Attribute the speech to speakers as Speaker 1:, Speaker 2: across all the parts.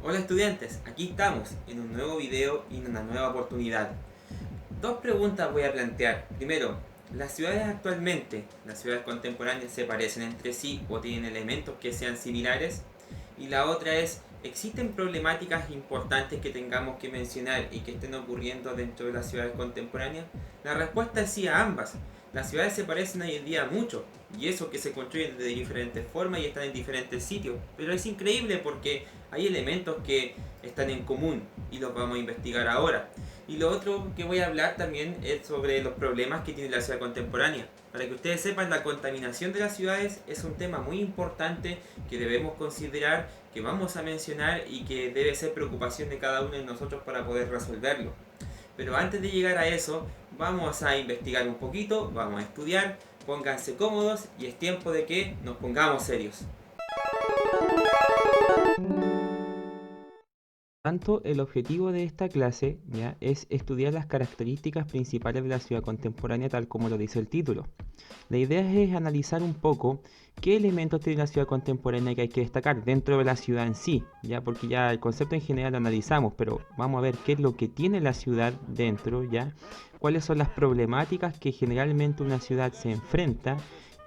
Speaker 1: Hola estudiantes, aquí estamos en un nuevo video y en una nueva oportunidad. Dos preguntas voy a plantear. Primero, ¿las ciudades actualmente, las ciudades contemporáneas, se parecen entre sí o tienen elementos que sean similares? Y la otra es, ¿existen problemáticas importantes que tengamos que mencionar y que estén ocurriendo dentro de las ciudades contemporáneas? La respuesta es sí a ambas. Las ciudades se parecen hoy en día mucho, y eso que se construyen de diferentes formas y están en diferentes sitios. Pero es increíble porque hay elementos que están en común y los vamos a investigar ahora. Y lo otro que voy a hablar también es sobre los problemas que tiene la ciudad contemporánea. Para que ustedes sepan, la contaminación de las ciudades es un tema muy importante que debemos considerar, que vamos a mencionar y que debe ser preocupación de cada uno de nosotros para poder resolverlo. Pero antes de llegar a eso, vamos a investigar un poquito, vamos a estudiar, pónganse cómodos y es tiempo de que nos pongamos serios. Tanto el objetivo de esta clase ya es estudiar las características principales de la ciudad contemporánea tal como lo dice el título. La idea es analizar un poco qué elementos tiene la ciudad contemporánea que hay que destacar dentro de la ciudad en sí, ya porque ya el concepto en general lo analizamos, pero vamos a ver qué es lo que tiene la ciudad dentro, ya, cuáles son las problemáticas que generalmente una ciudad se enfrenta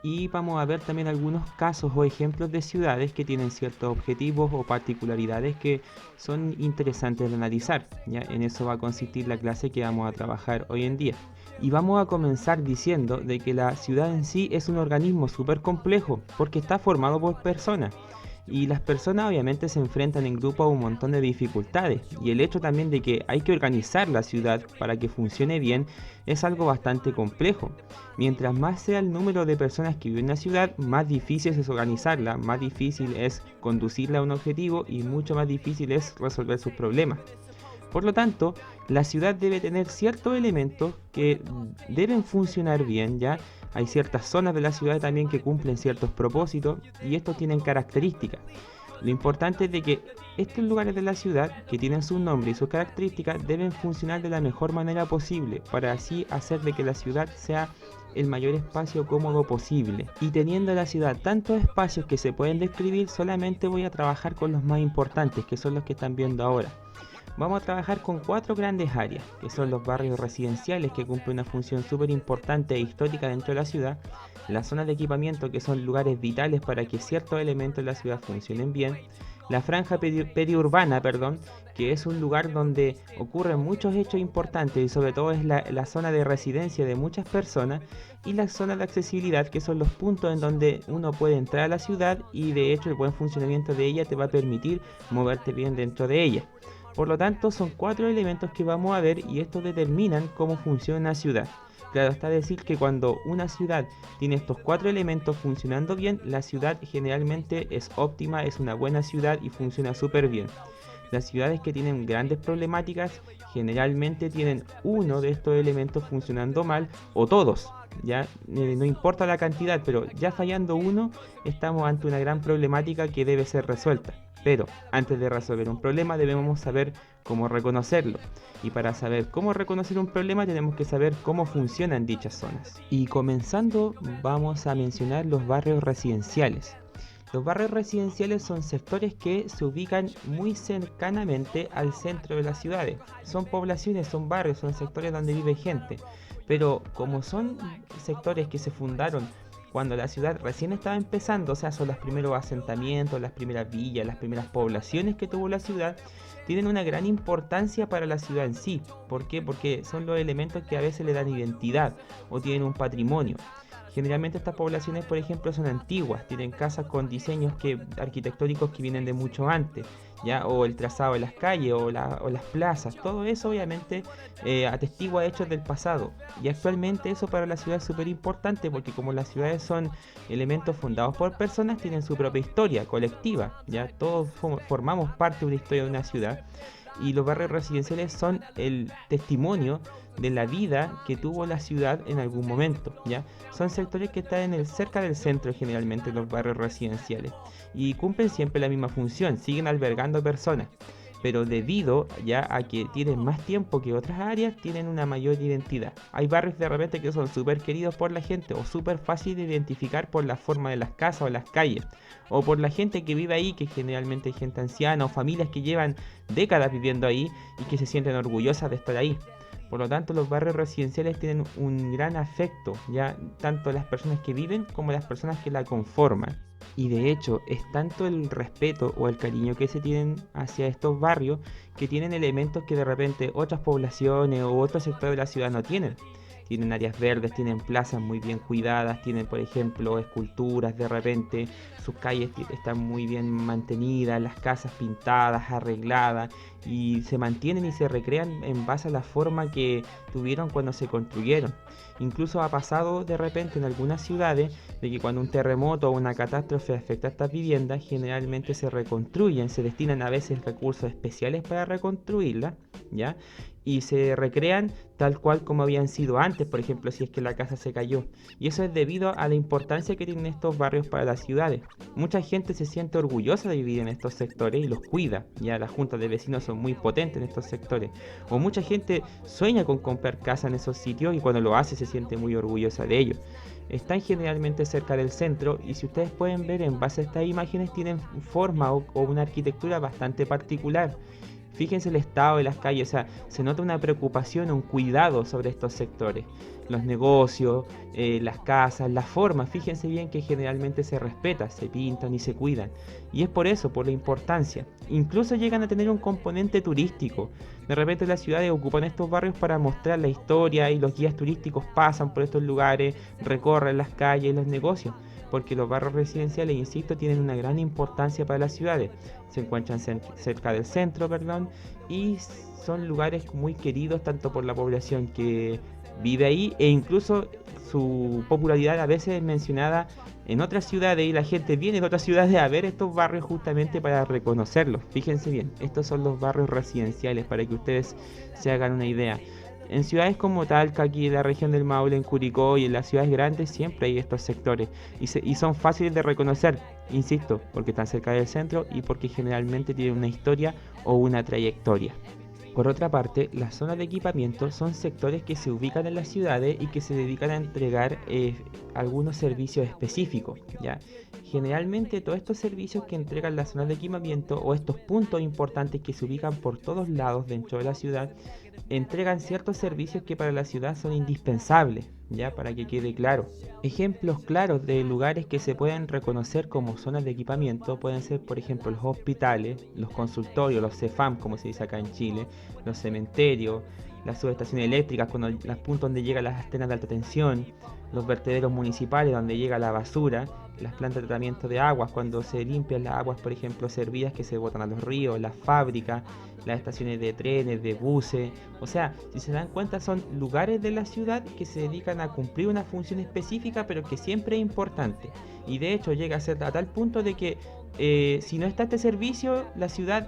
Speaker 1: y vamos a ver también algunos casos o ejemplos de ciudades que tienen ciertos objetivos o particularidades que son interesantes de analizar, ya en eso va a consistir la clase que vamos a trabajar hoy en día. Y vamos a comenzar diciendo de que la ciudad en sí es un organismo súper complejo porque está formado por personas. Y las personas obviamente se enfrentan en grupo a un montón de dificultades. Y el hecho también de que hay que organizar la ciudad para que funcione bien es algo bastante complejo. Mientras más sea el número de personas que viven en la ciudad, más difícil es organizarla, más difícil es conducirla a un objetivo y mucho más difícil es resolver sus problemas. Por lo tanto, la ciudad debe tener ciertos elementos que deben funcionar bien, ¿ya? Hay ciertas zonas de la ciudad también que cumplen ciertos propósitos y estos tienen características. Lo importante es de que estos lugares de la ciudad, que tienen su nombre y sus características, deben funcionar de la mejor manera posible para así hacer de que la ciudad sea el mayor espacio cómodo posible. Y teniendo la ciudad tantos espacios que se pueden describir, solamente voy a trabajar con los más importantes, que son los que están viendo ahora. Vamos a trabajar con 4 grandes áreas, que son los barrios residenciales, que cumplen una función súper importante e histórica dentro de la ciudad, las zonas de equipamiento, que son lugares vitales para que ciertos elementos de la ciudad funcionen bien, la franja periurbana, que es un lugar donde ocurren muchos hechos importantes y sobre todo es la zona de residencia de muchas personas, y la zona de accesibilidad, que son los puntos en donde uno puede entrar a la ciudad y de hecho el buen funcionamiento de ella te va a permitir moverte bien dentro de ella. Por lo tanto, son 4 elementos que vamos a ver y estos determinan cómo funciona una ciudad. Claro está decir que cuando una ciudad tiene estos 4 elementos funcionando bien, la ciudad generalmente es óptima, es una buena ciudad y funciona súper bien. Las ciudades que tienen grandes problemáticas generalmente tienen uno de estos elementos funcionando mal o todos. Ya no importa la cantidad, pero ya fallando uno, estamos ante una gran problemática que debe ser resuelta. Pero antes de resolver un problema debemos saber cómo reconocerlo. Y para saber cómo reconocer un problema tenemos que saber cómo funcionan dichas zonas. Y comenzando vamos a mencionar los barrios residenciales. Los barrios residenciales son sectores que se ubican muy cercanamente al centro de las ciudades. Son poblaciones, son barrios, son sectores donde vive gente. Pero como son sectores que se fundaron cuando la ciudad recién estaba empezando, o sea, son los primeros asentamientos, las primeras villas, las primeras poblaciones que tuvo la ciudad, tienen una gran importancia para la ciudad en sí. ¿Por qué? Porque son los elementos que a veces le dan identidad o tienen un patrimonio. Generalmente estas poblaciones, por ejemplo, son antiguas, tienen casas con diseños arquitectónicos que vienen de mucho antes, ¿ya? O el trazado de las calles o las plazas, todo eso obviamente atestigua hechos del pasado. Y actualmente eso para la ciudad es súper importante porque como las ciudades son elementos fundados por personas, tienen su propia historia colectiva, ¿ya? Todos formamos parte de una historia de una ciudad y los barrios residenciales son el testimonio de la vida que tuvo la ciudad en algún momento, ¿ya? Son sectores que están cerca del centro generalmente los barrios residenciales y cumplen siempre la misma función, siguen albergando personas, pero debido ya a que tienen más tiempo que otras áreas, tienen una mayor identidad. Hay barrios de repente que son súper queridos por la gente o súper fácil de identificar por la forma de las casas o las calles, o por la gente que vive ahí, que generalmente es gente anciana o familias que llevan décadas viviendo ahí y que se sienten orgullosas de estar ahí. Por lo tanto, los barrios residenciales tienen un gran afecto, ya tanto las personas que viven como las personas que la conforman. Y de hecho, es tanto el respeto o el cariño que se tienen hacia estos barrios que tienen elementos que de repente otras poblaciones o otros sectores de la ciudad no tienen. Tienen áreas verdes, tienen plazas muy bien cuidadas, tienen por ejemplo esculturas de repente, sus calles están muy bien mantenidas, las casas pintadas, arregladas y se mantienen y se recrean en base a la forma que tuvieron cuando se construyeron. Incluso ha pasado de repente en algunas ciudades de que cuando un terremoto o una catástrofe afecta a estas viviendas, generalmente se reconstruyen, se destinan a veces recursos especiales para reconstruirlas, ¿ya? Y se recrean tal cual como habían sido antes, por ejemplo, si es que la casa se cayó. Y eso es debido a la importancia que tienen estos barrios para las ciudades. Mucha gente se siente orgullosa de vivir en estos sectores y los cuida. Ya las juntas de vecinos son muy potentes en estos sectores. O mucha gente sueña con comprar casa en esos sitios y cuando lo hace se siente muy orgullosa de ello. Están generalmente cerca del centro y si ustedes pueden ver en base a estas imágenes tienen forma o una arquitectura bastante particular. Fíjense el estado de las calles, o sea, se nota una preocupación, un cuidado sobre estos sectores. Los negocios, las casas, la forma, fíjense bien que generalmente se respeta, se pintan y se cuidan. Y es por eso, por la importancia. Incluso llegan a tener un componente turístico. De repente las ciudades ocupan estos barrios para mostrar la historia y los guías turísticos pasan por estos lugares, recorren las calles y los negocios porque los barrios residenciales, insisto, tienen una gran importancia para las ciudades. Se encuentran cerca del centro, perdón, y son lugares muy queridos tanto por la población que vive ahí e incluso su popularidad a veces es mencionada en otras ciudades y la gente viene de otras ciudades a ver estos barrios justamente para reconocerlos. Fíjense bien, estos son los barrios residenciales para que ustedes se hagan una idea. En ciudades como Talca, aquí en la región del Maule, en Curicó y en las ciudades grandes siempre hay estos sectores y son fáciles de reconocer, insisto, porque están cerca del centro y porque generalmente tienen una historia o una trayectoria. Por otra parte, las zonas de equipamiento son sectores que se ubican en las ciudades y que se dedican a entregar algunos servicios específicos, ¿ya? Generalmente todos estos servicios que entregan las zonas de equipamiento o estos puntos importantes que se ubican por todos lados dentro de la ciudad entregan ciertos servicios que para la ciudad son indispensables, ya para que quede claro. Ejemplos claros de lugares que se pueden reconocer como zonas de equipamiento pueden ser, por ejemplo, los hospitales, los consultorios, los CEFAM, como se dice acá en Chile, los cementerios, las subestaciones eléctricas, cuando las puntos donde llegan las antenas de alta tensión, los vertederos municipales donde llega la basura, las plantas de tratamiento de aguas, cuando se limpian las aguas, por ejemplo, servidas que se botan a los ríos, las fábricas, las estaciones de trenes, de buses. O sea, si se dan cuenta, son lugares de la ciudad que se dedican a cumplir una función específica, pero que siempre es importante. Y de hecho llega a ser a tal punto de que si no está este servicio, la ciudad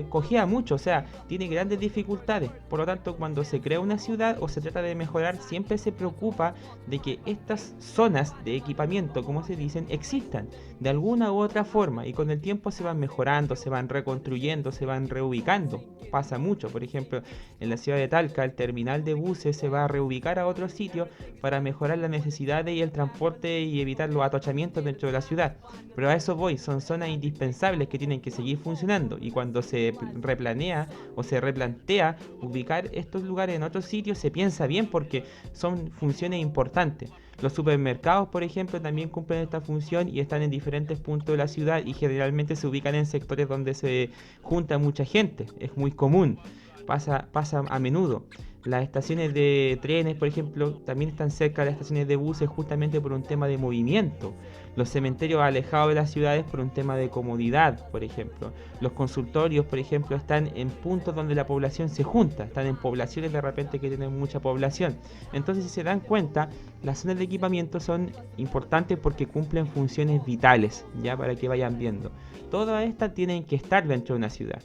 Speaker 1: cojea mucho, o sea, tiene grandes dificultades. Por lo tanto, cuando se crea una ciudad o se trata de mejorar, siempre se preocupa de que estas zonas de equipamiento, como se dicen, existan de alguna u otra forma y con el tiempo se van mejorando, se van reconstruyendo, se van reubicando. Pasa mucho, por ejemplo, en la ciudad de Talca, el terminal de buses se va a reubicar a otro sitio para mejorar las necesidades y el transporte y evitar los atochamientos dentro de la ciudad. Pero a eso voy, son zonas indispensables que tienen que seguir funcionando y cuando se replanea o se replantea ubicar estos lugares en otros sitios se piensa bien porque son funciones importantes. Los supermercados, por ejemplo, también cumplen esta función y están en diferentes puntos de la ciudad y generalmente se ubican en sectores donde se junta mucha gente, es muy común, pasa a menudo. Las estaciones de trenes, por ejemplo, también están cerca de las estaciones de buses justamente por un tema de movimiento. Los cementerios alejados de las ciudades por un tema de comodidad, por ejemplo. Los consultorios, por ejemplo, están en puntos donde la población se junta, están en poblaciones de repente que tienen mucha población. Entonces, si se dan cuenta, las zonas de equipamiento son importantes porque cumplen funciones vitales, ya para que vayan viendo. Todas estas tienen que estar dentro de una ciudad.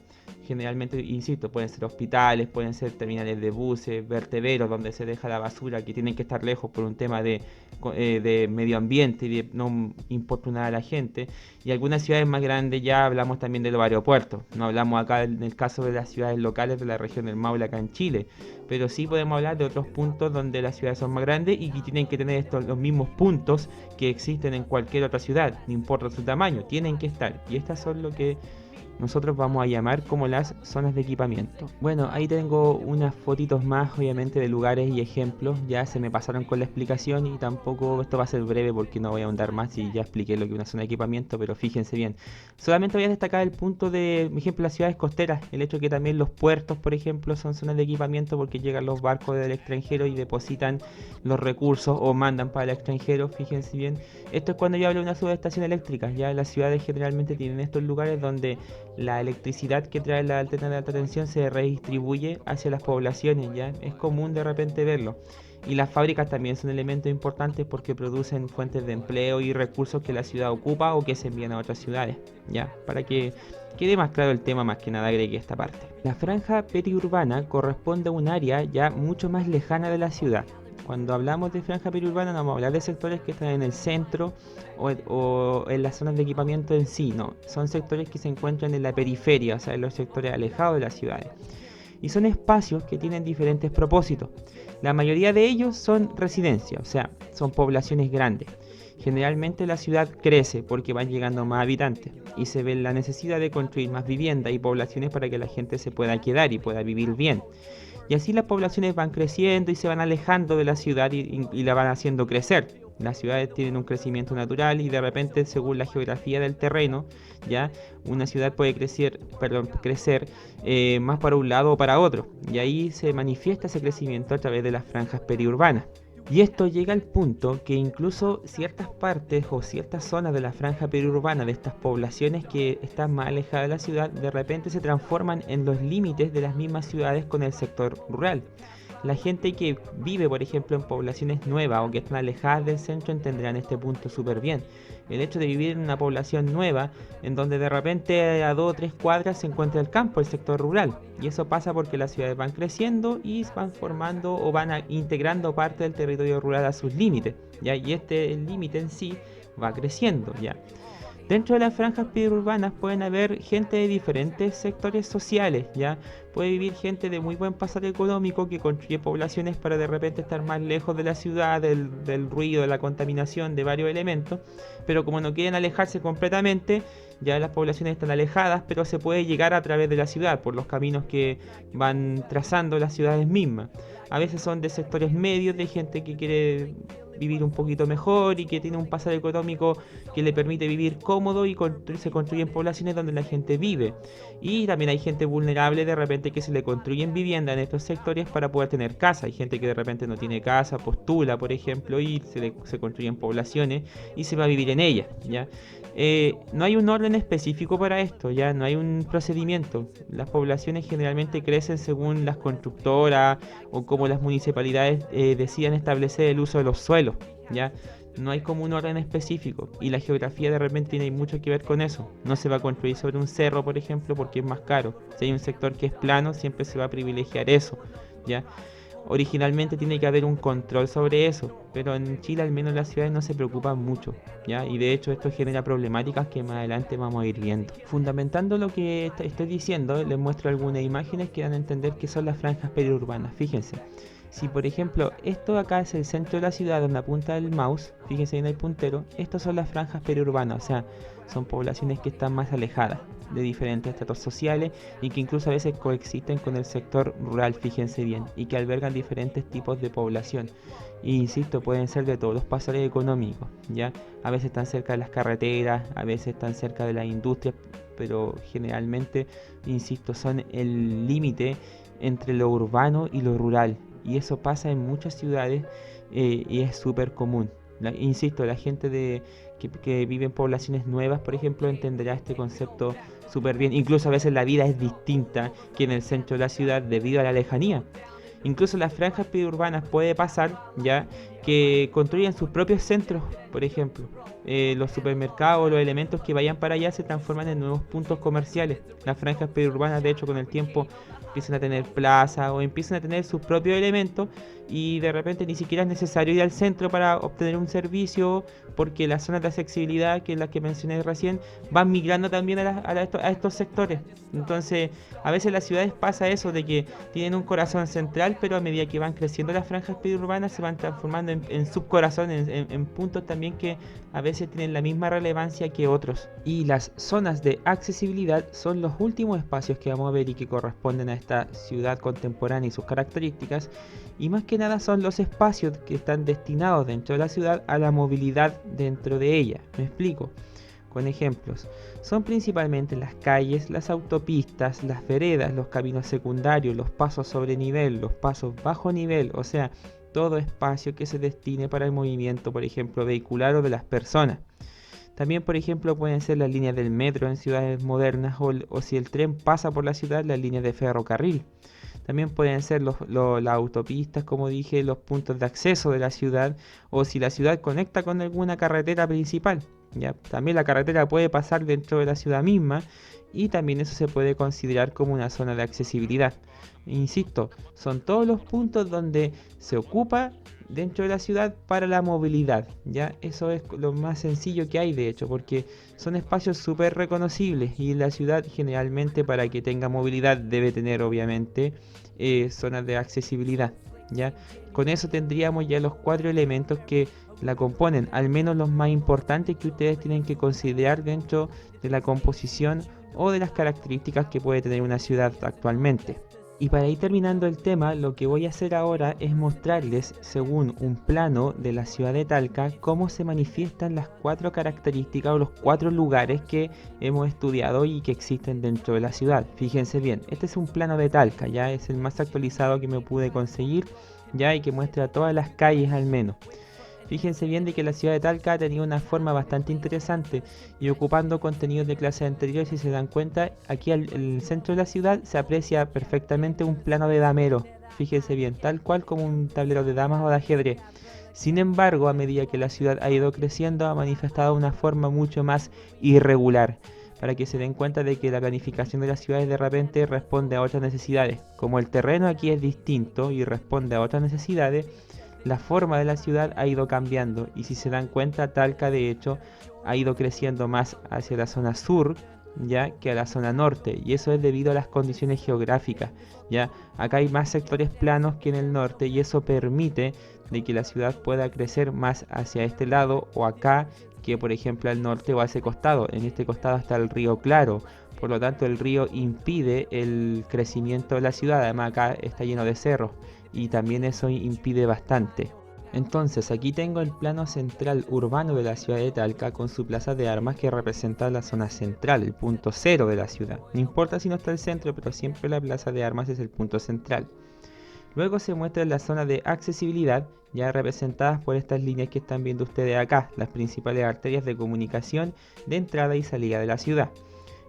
Speaker 1: Generalmente, insisto, pueden ser hospitales, pueden ser terminales de buses, vertederos donde se deja la basura, que tienen que estar lejos por un tema de medio ambiente y de no importunar a la gente. Y algunas ciudades más grandes ya hablamos también de los aeropuertos. No hablamos acá en el caso de las ciudades locales de la región del Maule acá en Chile. Pero sí podemos hablar de otros puntos donde las ciudades son más grandes y que tienen que tener los mismos puntos que existen en cualquier otra ciudad. No importa su tamaño, tienen que estar. Y estas son lo que nosotros vamos a llamar como las zonas de equipamiento. Bueno, ahí tengo unas fotitos más, obviamente, de lugares y ejemplos. Ya se me pasaron con la explicación y tampoco esto va a ser breve porque no voy a ahondar más y ya expliqué lo que es una zona de equipamiento, pero fíjense bien. Solamente voy a destacar el punto de, por ejemplo, las ciudades costeras, el hecho que también los puertos, por ejemplo, son zonas de equipamiento porque llegan los barcos del extranjero y depositan los recursos o mandan para el extranjero, fíjense bien. Esto es cuando yo hablo de una subestación eléctrica. Ya las ciudades generalmente tienen estos lugares donde la electricidad que trae la antena de alta tensión se redistribuye hacia las poblaciones, ya es común de repente verlo. Y las fábricas también son elementos importantes porque producen fuentes de empleo y recursos que la ciudad ocupa o que se envían a otras ciudades, ya, para que quede más claro el tema, más que nada agregué esta parte. La franja periurbana corresponde a un área ya mucho más lejana de la ciudad. Cuando hablamos de franja periurbana no vamos a hablar de sectores que están en el centro o en las zonas de equipamiento en sí, no. Son sectores que se encuentran en la periferia, o sea, en los sectores alejados de las ciudades. Y son espacios que tienen diferentes propósitos. La mayoría de ellos son residencias, o sea, son poblaciones grandes. Generalmente la ciudad crece porque van llegando más habitantes y se ve la necesidad de construir más viviendas y poblaciones para que la gente se pueda quedar y pueda vivir bien. Y así las poblaciones van creciendo y se van alejando de la ciudad y la van haciendo crecer. Las ciudades tienen un crecimiento natural y de repente, según la geografía del terreno, ya una ciudad puede crecer más para un lado o para otro. Y ahí se manifiesta ese crecimiento a través de las franjas periurbanas. Y esto llega al punto que incluso ciertas partes o ciertas zonas de la franja periurbana de estas poblaciones que están más alejadas de la ciudad, de repente se transforman en los límites de las mismas ciudades con el sector rural. La gente que vive, por ejemplo, en poblaciones nuevas o que están alejadas del centro entenderán este punto súper bien. El hecho de vivir en una población nueva, en donde de repente a 2 o 3 cuadras se encuentra el campo, el sector rural. Y eso pasa porque las ciudades van creciendo y van formando o integrando parte del territorio rural a sus límites, ¿ya? Y este límite en sí va creciendo, ¿ya? Dentro de las franjas periurbanas pueden haber gente de diferentes sectores sociales, ¿ya? Puede vivir gente de muy buen pasar económico que construye poblaciones para de repente estar más lejos de la ciudad, del ruido, de la contaminación, de varios elementos, pero como no quieren alejarse completamente, ya las poblaciones están alejadas, pero se puede llegar a través de la ciudad, por los caminos que van trazando las ciudades mismas. A veces son de sectores medios, de gente que quiere vivir un poquito mejor y que tiene un pasar económico que le permite vivir cómodo y se construyen poblaciones donde la gente vive. Y también hay gente vulnerable de repente que se le construyen viviendas en estos sectores para poder tener casa. Hay gente que de repente no tiene casa, postula, por ejemplo, y se construyen poblaciones y se va a vivir en ellas, ¿ya? No hay un orden específico para esto, ya no hay un procedimiento. Las poblaciones generalmente crecen según las constructoras o como las municipalidades decidan establecer el uso de los suelos, ya no hay como un orden específico y la geografía de repente tiene mucho que ver con eso. No se va a construir sobre un cerro, por ejemplo, porque es más caro. Si hay un sector que es plano, siempre se va a privilegiar eso, ya. Originalmente tiene que haber un control sobre eso, pero en Chile al menos las ciudades no se preocupan mucho, ¿ya? Y de hecho esto genera problemáticas que más adelante vamos a ir viendo. Fundamentando lo que estoy diciendo, les muestro algunas imágenes que dan a entender qué son las franjas periurbanas. Fíjense, si por ejemplo esto acá es el centro de la ciudad donde apunta el mouse, fíjense en el puntero, estas son las franjas periurbanas, o sea, son poblaciones que están más alejadas de diferentes estratos sociales y que incluso a veces coexisten con el sector rural, fíjense bien, y que albergan diferentes tipos de población. E insisto, pueden ser de todos los pasares económicos, ¿ya? A veces están cerca de las carreteras, a veces están cerca de las industrias, pero generalmente, insisto, son el límite entre lo urbano y lo rural. y eso pasa en muchas ciudades y es súper común. Insisto, la gente que vive en poblaciones nuevas, por ejemplo, entenderá este concepto súper bien. Incluso a veces la vida es distinta que en el centro de la ciudad debido a la lejanía. Incluso las franjas periurbanas puede pasar ya que construyen sus propios centros, por ejemplo. Los supermercados, los elementos que vayan para allá se transforman en nuevos puntos comerciales. Las franjas periurbanas, de hecho, con el tiempo empiezan a tener plaza o empiezan a tener sus propios elementos y de repente ni siquiera es necesario ir al centro para obtener un servicio porque las zonas de accesibilidad, que es las que mencioné recién, van migrando también a estos sectores. Entonces, a veces en las ciudades pasa eso de que tienen un corazón central, pero a medida que van creciendo las franjas periurbanas se van transformando en subcorazones, en puntos también que a veces tienen la misma relevancia que otros. Y las zonas de accesibilidad son los últimos espacios que vamos a ver y que corresponden a esta ciudad contemporánea y sus características. Y más que nada son los espacios que están destinados dentro de la ciudad a la movilidad dentro de ella. Me explico. Con ejemplos, son principalmente las calles, las autopistas, las veredas, los caminos secundarios, los pasos sobre nivel, los pasos bajo nivel, o sea, todo espacio que se destine para el movimiento, por ejemplo, vehicular o de las personas. También, por ejemplo, pueden ser las líneas del metro en ciudades modernas o si el tren pasa por la ciudad, las líneas de ferrocarril. También pueden ser las autopistas, como dije, los puntos de acceso de la ciudad o si la ciudad conecta con alguna carretera principal. ¿Ya? También la carretera puede pasar dentro de la ciudad misma y también eso se puede considerar como una zona de accesibilidad. Insisto, son todos los puntos donde se ocupa dentro de la ciudad para la movilidad. ¿Ya? Eso es lo más sencillo que hay de hecho, porque son espacios súper reconocibles y la ciudad generalmente para que tenga movilidad debe tener obviamente zonas de accesibilidad. ¿Ya? Con eso tendríamos ya los 4 elementos que la componen, al menos los más importantes que ustedes tienen que considerar dentro de la composición o de las características que puede tener una ciudad actualmente. Y para ir terminando el tema, lo que voy a hacer ahora es mostrarles, según un plano de la ciudad de Talca, cómo se manifiestan las 4 características o los 4 lugares que hemos estudiado y que existen dentro de la ciudad. Fíjense bien, este es un plano de Talca, ya es el más actualizado que me pude conseguir, ya y que muestra todas las calles al menos. Fíjense bien de que la ciudad de Talca tenía una forma bastante interesante y ocupando contenidos de clases anteriores, si se dan cuenta, aquí en el centro de la ciudad se aprecia perfectamente un plano de damero. Fíjense bien, tal cual como un tablero de damas o de ajedrez. Sin embargo, a medida que la ciudad ha ido creciendo, ha manifestado una forma mucho más irregular, para que se den cuenta de que la planificación de las ciudades de repente responde a otras necesidades. Como el terreno aquí es distinto y responde a otras necesidades, la forma de la ciudad ha ido cambiando y si se dan cuenta, Talca de hecho ha ido creciendo más hacia la zona sur ya que a la zona norte y eso es debido a las condiciones geográficas. Ya acá hay más sectores planos que en el norte y eso permite de que la ciudad pueda crecer más hacia este lado o acá que por ejemplo al norte o a ese costado. En este costado está el río Claro, por lo tanto el río impide el crecimiento de la ciudad. Además acá está lleno de cerros y también eso impide bastante. Entonces aquí tengo el plano central urbano de la ciudad de Talca con su plaza de armas que representa la zona central, el punto cero de la ciudad. No importa si no está el centro, pero siempre la plaza de armas es el punto central. Luego se muestra la zona de accesibilidad, ya representadas por estas líneas que están viendo ustedes acá, las principales arterias de comunicación de entrada y salida de la ciudad.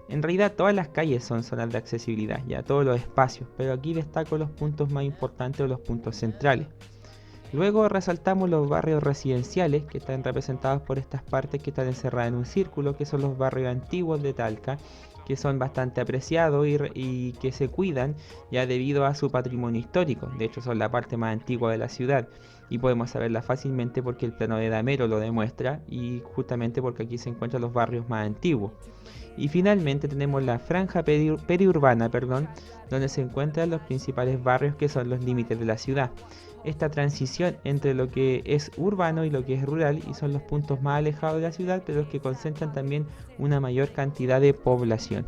Speaker 1: En realidad todas las calles son zonas de accesibilidad, ya todos los espacios, pero aquí destaco los puntos más importantes o los puntos centrales. Luego resaltamos los barrios residenciales que están representados por estas partes que están encerradas en un círculo, que son los barrios antiguos de Talca, que son bastante apreciados y que se cuidan ya debido a su patrimonio histórico. De hecho son la parte más antigua de la ciudad y podemos saberla fácilmente porque el plano de Damero lo demuestra y justamente porque aquí se encuentran los barrios más antiguos. Y finalmente tenemos la franja periurbana, donde se encuentran los principales barrios que son los límites de la ciudad. Esta transición entre lo que es urbano y lo que es rural y son los puntos más alejados de la ciudad, pero los que concentran también una mayor cantidad de población.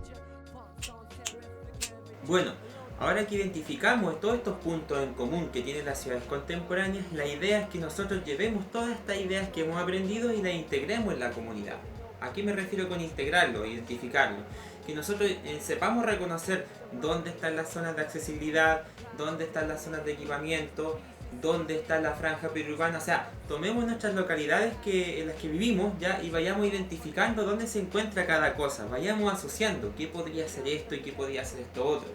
Speaker 1: Bueno, ahora que identificamos todos estos puntos en común que tienen las ciudades contemporáneas, la idea es que nosotros llevemos todas estas ideas que hemos aprendido y las integremos en la comunidad. ¿A qué me refiero con integrarlo, identificarlo? Que nosotros sepamos reconocer dónde están las zonas de accesibilidad, dónde están las zonas de equipamiento, dónde está la franja periurbana. O sea, tomemos nuestras localidades en las que vivimos ya y vayamos identificando dónde se encuentra cada cosa, vayamos asociando qué podría ser esto y qué podría ser esto otro.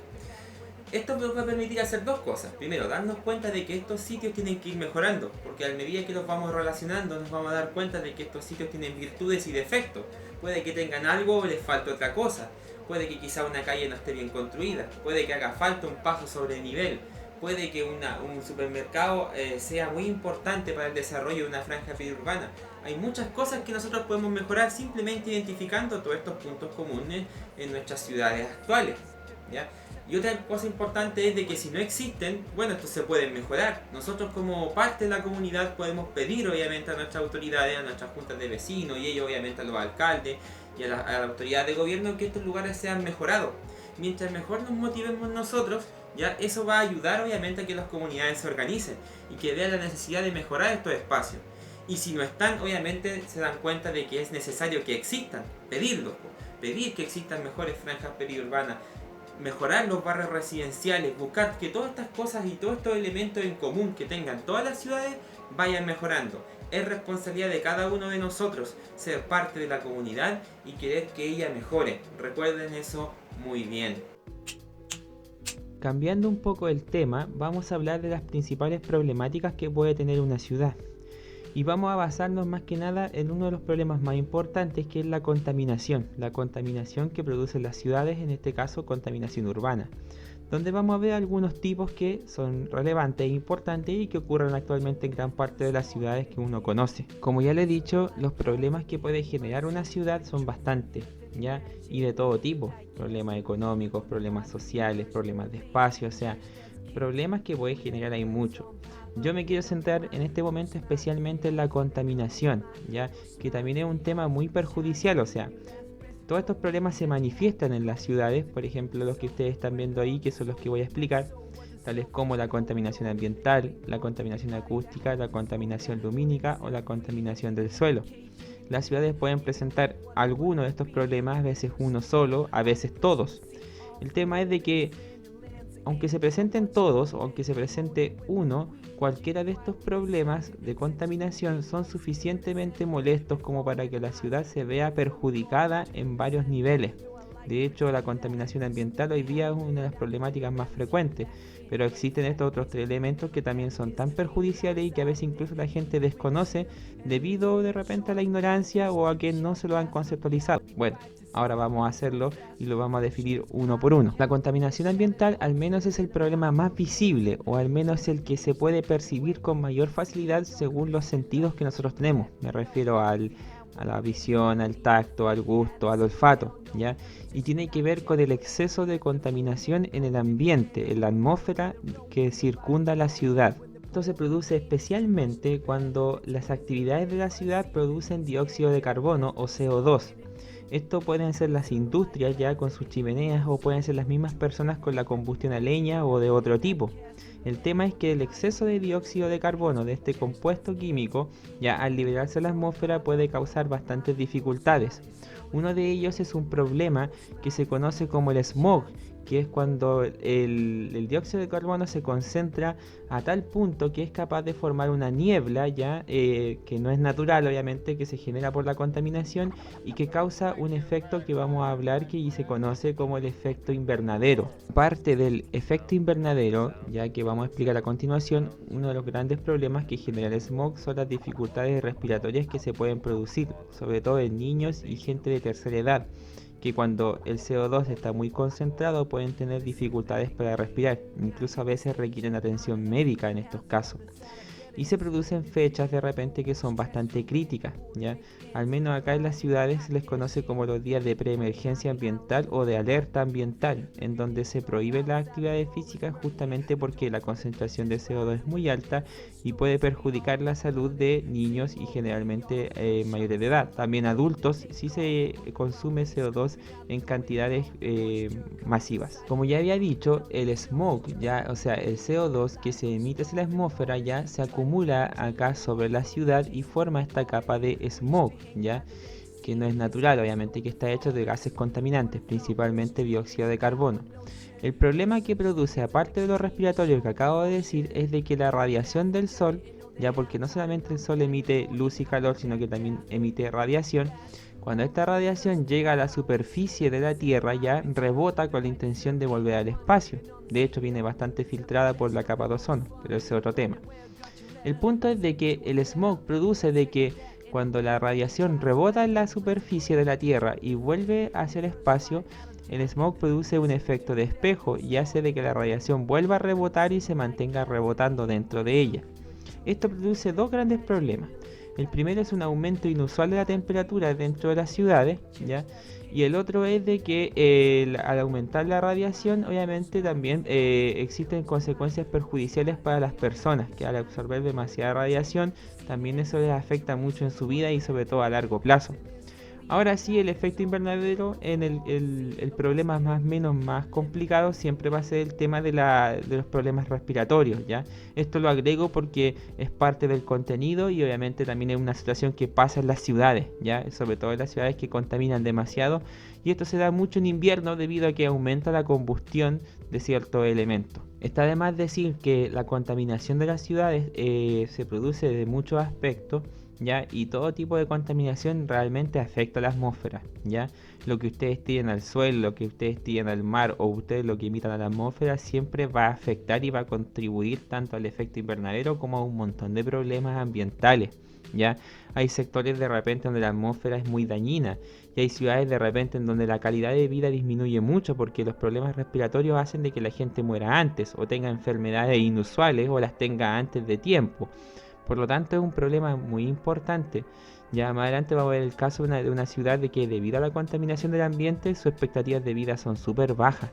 Speaker 1: Esto nos va a permitir hacer dos cosas. Primero, darnos cuenta de que estos sitios tienen que ir mejorando, porque a medida que los vamos relacionando nos vamos a dar cuenta de que estos sitios tienen virtudes y defectos. Puede que tengan algo o les falte otra cosa. Puede que quizá una calle no esté bien construida. Puede que haga falta un paso sobre nivel. Puede que un supermercado sea muy importante para el desarrollo de una franja periurbana. Hay muchas cosas que nosotros podemos mejorar simplemente identificando todos estos puntos comunes en nuestras ciudades actuales, ¿ya? Y otra cosa importante es de que si no existen, bueno, estos se pueden mejorar. Nosotros como parte de la comunidad podemos pedir obviamente a nuestras autoridades, a nuestras juntas de vecinos y ellos obviamente a los alcaldes y a la autoridad de gobierno que estos lugares sean mejorados. Mientras mejor nos motivemos nosotros, ya eso va a ayudar obviamente a que las comunidades se organicen y que vean la necesidad de mejorar estos espacios. Y si no están, obviamente se dan cuenta de que es necesario que existan, pedirlos, pedir que existan mejores franjas periurbanas, mejorar los barrios residenciales, buscar que todas estas cosas y todos estos elementos en común que tengan todas las ciudades vayan mejorando. Es responsabilidad de cada uno de nosotros ser parte de la comunidad y querer que ella mejore. Recuerden eso muy bien. Cambiando un poco el tema, vamos a hablar de las principales problemáticas que puede tener una ciudad. Y vamos a basarnos más que nada en uno de los problemas más importantes, que es la contaminación que producen las ciudades, en este caso contaminación urbana, donde vamos a ver algunos tipos que son relevantes e importantes y que ocurren actualmente en gran parte de las ciudades que uno conoce. Como ya le he dicho, los problemas que puede generar una ciudad son bastantes, ¿ya? Y de todo tipo: problemas económicos, problemas sociales, problemas de espacio, o sea, problemas que puede generar hay mucho. Yo me quiero centrar en este momento especialmente en la contaminación, ¿ya? Que también es un tema muy perjudicial, o sea, todos estos problemas se manifiestan en las ciudades, por ejemplo los que ustedes están viendo ahí, que son los que voy a explicar, tales como la contaminación ambiental, la contaminación acústica, la contaminación lumínica o la contaminación del suelo. Las ciudades pueden presentar algunos de estos problemas, a veces uno solo, a veces todos. El tema es de que aunque se presenten todos o aunque se presente uno, cualquiera de estos problemas de contaminación son suficientemente molestos como para que la ciudad se vea perjudicada en varios niveles. De hecho, la contaminación ambiental hoy día es una de las problemáticas más frecuentes, pero existen estos otros tres elementos que también son tan perjudiciales y que a veces incluso la gente desconoce debido de repente a la ignorancia o a que no se lo han conceptualizado. Bueno, ahora vamos a hacerlo y lo vamos a definir uno por uno. La contaminación ambiental al menos es el problema más visible, o al menos el que se puede percibir con mayor facilidad según los sentidos que nosotros tenemos. Me refiero a la visión, al tacto, al gusto, al olfato, ¿ya? Y tiene que ver con el exceso de contaminación en el ambiente, en la atmósfera que circunda la ciudad. Esto se produce especialmente cuando las actividades de la ciudad producen dióxido de carbono o CO2. Esto pueden ser las industrias ya con sus chimeneas, o pueden ser las mismas personas con la combustión a leña o de otro tipo. El tema es que el exceso de dióxido de carbono de este compuesto químico, ya al liberarse a la atmósfera, puede causar bastantes dificultades. Uno de ellos es un problema que se conoce como el smog, que es cuando el dióxido de carbono se concentra a tal punto que es capaz de formar una niebla ya que no es natural, obviamente, que se genera por la contaminación y que causa un efecto que vamos a hablar que se conoce como el efecto invernadero. Parte del efecto invernadero, ya que vamos a explicar a continuación, uno de los grandes problemas que genera el smog son las dificultades respiratorias que se pueden producir, sobre todo en niños y gente de tercera edad, que cuando el CO2 está muy concentrado pueden tener dificultades para respirar, incluso a veces requieren atención médica en estos casos. Y se producen fechas de repente que son bastante críticas, ¿ya? Al menos acá en las ciudades se les conoce como los días de preemergencia ambiental o de alerta ambiental, en donde se prohíben las actividades físicas justamente porque la concentración de CO2 es muy alta y puede perjudicar la salud de niños y generalmente mayores de edad. También adultos si se consume CO2 en cantidades masivas. Como ya había dicho, el smog, ya, o sea, el CO2 que se emite hacia la atmósfera ya se acumula acá sobre la ciudad y forma esta capa de smog, ya, que no es natural, obviamente, que está hecho de gases contaminantes, principalmente dióxido de carbono. El problema que produce, aparte de lo respiratorio que acabo de decir, es de que la radiación del sol, ya porque no solamente el sol emite luz y calor, sino que también emite radiación, cuando esta radiación llega a la superficie de la Tierra ya rebota con la intención de volver al espacio. De hecho viene bastante filtrada por la capa de ozono, pero ese es otro tema. El punto es de que el smog produce de que cuando la radiación rebota en la superficie de la Tierra y vuelve hacia el espacio, el smog produce un efecto de espejo y hace de que la radiación vuelva a rebotar y se mantenga rebotando dentro de ella. Esto produce dos grandes problemas. El primero es un aumento inusual de la temperatura dentro de las ciudades, ¿ya? Y el otro es de que al aumentar la radiación, obviamente también existen consecuencias perjudiciales para las personas, que al absorber demasiada radiación, también eso les afecta mucho en su vida y sobre todo a largo plazo. Ahora sí, el efecto invernadero, en el problema más complicado siempre va a ser el tema de los problemas respiratorios, ¿ya? Esto lo agrego porque es parte del contenido y obviamente también es una situación que pasa en las ciudades, ¿ya? Sobre todo en las ciudades que contaminan demasiado, y esto se da mucho en invierno debido a que aumenta la combustión de ciertos elementos. Está de más decir que la contaminación de las ciudades se produce de muchos aspectos, ¿ya? Y todo tipo de contaminación realmente afecta a la atmósfera, ¿ya? Lo que ustedes tiran al suelo, lo que ustedes tiran al mar o ustedes lo que emitan a la atmósfera siempre va a afectar y va a contribuir tanto al efecto invernadero como a un montón de problemas ambientales, ¿ya? Hay sectores de repente donde la atmósfera es muy dañina y hay ciudades de repente en donde la calidad de vida disminuye mucho porque los problemas respiratorios hacen de que la gente muera antes o tenga enfermedades inusuales o las tenga antes de tiempo. Por lo tanto es un problema muy importante. Ya más adelante vamos a ver el caso de una ciudad de que debido a la contaminación del ambiente sus expectativas de vida son súper bajas,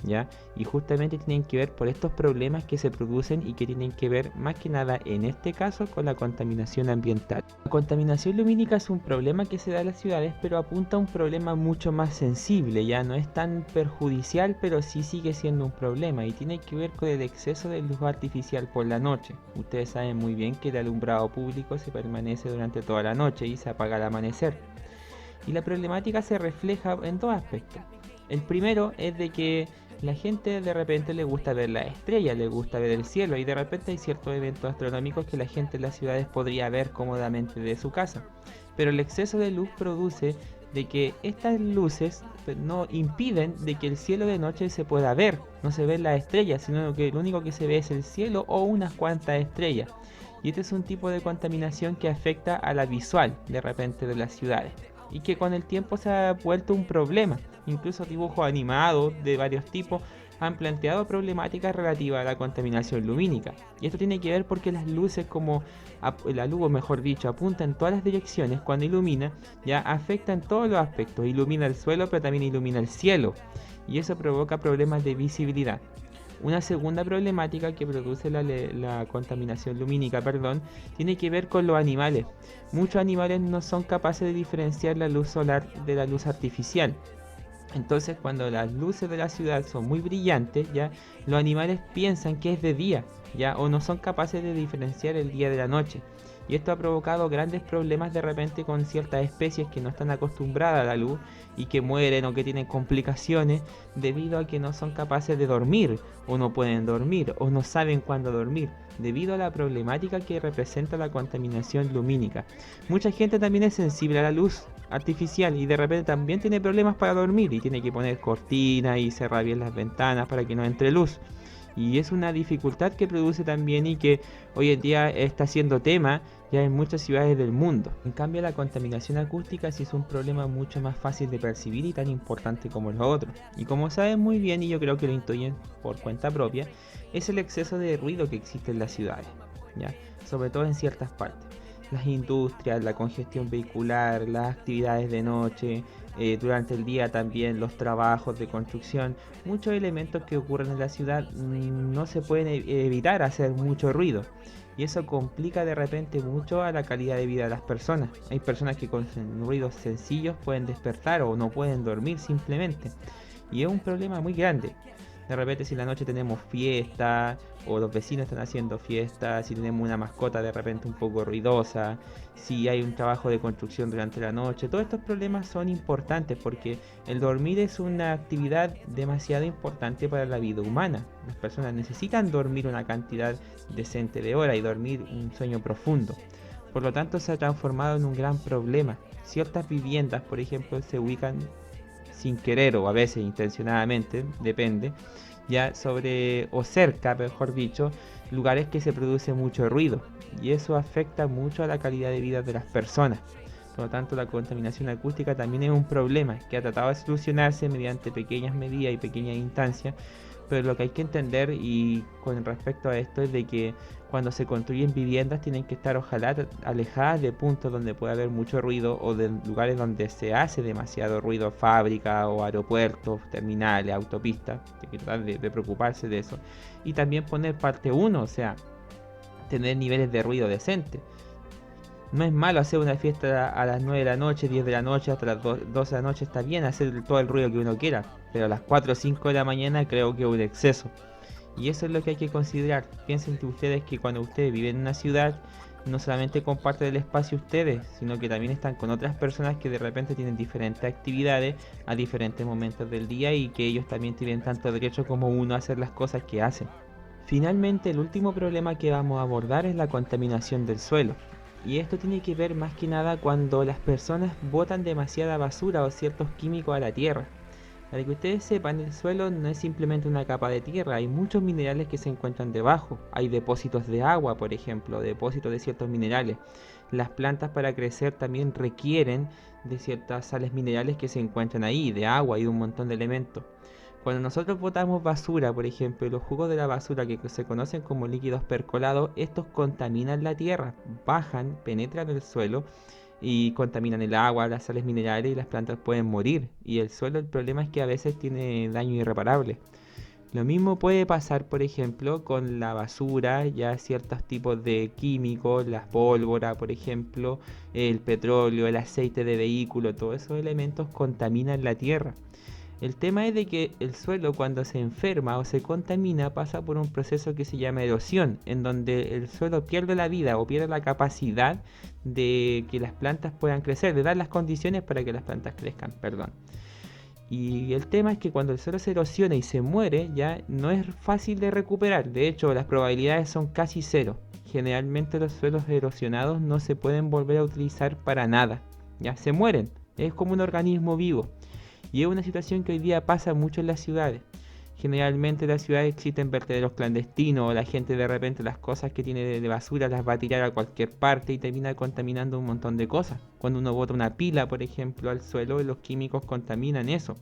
Speaker 1: ¿ya? Y justamente tienen que ver por estos problemas que se producen y que tienen que ver más que nada en este caso con la contaminación ambiental. La contaminación lumínica es un problema que se da en las ciudades, pero apunta a un problema mucho más sensible, ya no es tan perjudicial, pero sí sigue siendo un problema y tiene que ver con el exceso de luz artificial por la noche. Ustedes saben muy bien que el alumbrado público se permanece durante toda la noche y se apaga al amanecer. Y la problemática se refleja en dos aspectos. El primero es de que la gente de repente le gusta ver las estrellas, le gusta ver el cielo y de repente hay ciertos eventos astronómicos que la gente en las ciudades podría ver cómodamente de su casa. Pero el exceso de luz produce de que estas luces no impiden de que el cielo de noche se pueda ver, no se ven las estrellas, sino que lo único que se ve es el cielo o unas cuantas estrellas. Y este es un tipo de contaminación que afecta a la visual de repente de las ciudades y que con el tiempo se ha vuelto un problema. Incluso dibujos animados de varios tipos han planteado problemáticas relativas a la contaminación lumínica. Y esto tiene que ver porque las luces, como la luz, mejor dicho, apunta en todas las direcciones cuando ilumina, ya afecta en todos los aspectos. Ilumina el suelo, pero también ilumina el cielo. Y eso provoca problemas de visibilidad. Una segunda problemática que produce la contaminación lumínica, tiene que ver con los animales. Muchos animales no son capaces de diferenciar la luz solar de la luz artificial. Entonces, cuando las luces de la ciudad son muy brillantes, ya los animales piensan que es de día, ya, o no son capaces de diferenciar el día de la noche. Y esto ha provocado grandes problemas de repente con ciertas especies que no están acostumbradas a la luz y que mueren o que tienen complicaciones debido a que no son capaces de dormir o no pueden dormir o no saben cuándo dormir debido a la problemática que representa la contaminación lumínica. Mucha gente también es sensible a la luz artificial y de repente también tiene problemas para dormir y tiene que poner cortinas y cerrar bien las ventanas para que no entre luz. Y es una dificultad que produce también y que hoy en día está siendo tema ya en muchas ciudades del mundo. En cambio, la contaminación acústica sí es un problema mucho más fácil de percibir y tan importante como los otros. Y como saben muy bien, y yo creo que lo intuyen por cuenta propia, es el exceso de ruido que existe en las ciudades, ¿ya? Sobre todo en ciertas partes. Las industrias, la congestión vehicular, las actividades de noche, durante el día también los trabajos de construcción, muchos elementos que ocurren en la ciudad no se pueden evitar hacer mucho ruido. Y eso complica de repente mucho a la calidad de vida de las personas. Hay personas que con ruidos sencillos pueden despertar o no pueden dormir simplemente. Y es un problema muy grande. De repente si en la noche tenemos fiesta o los vecinos están haciendo fiesta, si tenemos una mascota de repente un poco ruidosa, si hay un trabajo de construcción durante la noche, todos estos problemas son importantes porque el dormir es una actividad demasiado importante para la vida humana. Las personas necesitan dormir una cantidad decente de horas y dormir un sueño profundo. Por lo tanto, se ha transformado en un gran problema. Ciertas viviendas, por ejemplo, se ubican sin querer o a veces intencionadamente, depende, ya sobre o cerca, mejor dicho, lugares que se produce mucho ruido y eso afecta mucho a la calidad de vida de las personas. Por lo tanto, la contaminación acústica también es un problema que ha tratado de solucionarse mediante pequeñas medidas y pequeñas instancias, pero lo que hay que entender y con respecto a esto es de que cuando se construyen viviendas tienen que estar ojalá alejadas de puntos donde puede haber mucho ruido o de lugares donde se hace demasiado ruido, fábricas o aeropuertos, terminales, autopistas, hay que tratar de preocuparse de eso. Y también poner parte uno, o sea, tener niveles de ruido decentes. No es malo hacer una fiesta a las 9 de la noche, 10 de la noche, hasta las 12 de la noche está bien hacer todo el ruido que uno quiera, pero a las 4 o 5 de la mañana creo que es un exceso. Y eso es lo que hay que considerar. Piensen que ustedes que cuando ustedes viven en una ciudad, no solamente comparten el espacio ustedes, sino que también están con otras personas que de repente tienen diferentes actividades a diferentes momentos del día y que ellos también tienen tanto derecho como uno a hacer las cosas que hacen. Finalmente, el último problema que vamos a abordar es la contaminación del suelo. Y esto tiene que ver más que nada cuando las personas botan demasiada basura o ciertos químicos a la tierra. Para que ustedes sepan, el suelo no es simplemente una capa de tierra, hay muchos minerales que se encuentran debajo. Hay depósitos de agua, por ejemplo, depósitos de ciertos minerales. Las plantas para crecer también requieren de ciertas sales minerales que se encuentran ahí, de agua y de un montón de elementos. Cuando nosotros botamos basura, por ejemplo, los jugos de la basura que se conocen como líquidos percolados, estos contaminan la tierra, bajan, penetran el suelo y contaminan el agua, las sales minerales y las plantas pueden morir. Y el suelo, el problema es que a veces tiene daño irreparable. Lo mismo puede pasar, por ejemplo, con la basura, ya ciertos tipos de químicos, la pólvora, por ejemplo, el petróleo, el aceite de vehículo, todos esos elementos contaminan la tierra. El tema es de que el suelo cuando se enferma o se contamina pasa por un proceso que se llama erosión, en donde el suelo pierde la vida o pierde la capacidad de que las plantas puedan crecer, de dar las condiciones para que las plantas crezcan, perdón. Y el tema es que cuando el suelo se erosiona y se muere, ya no es fácil de recuperar. De hecho, las probabilidades son casi cero. Generalmente los suelos erosionados no se pueden volver a utilizar para nada. Ya se mueren. Es como un organismo vivo. Y es una situación que hoy día pasa mucho en las ciudades. Generalmente en las ciudades existen vertederos clandestinos, o la gente de repente las cosas que tiene de basura las va a tirar a cualquier parte y termina contaminando un montón de cosas. Cuando uno bota una pila, por ejemplo, al suelo, los químicos contaminan eso.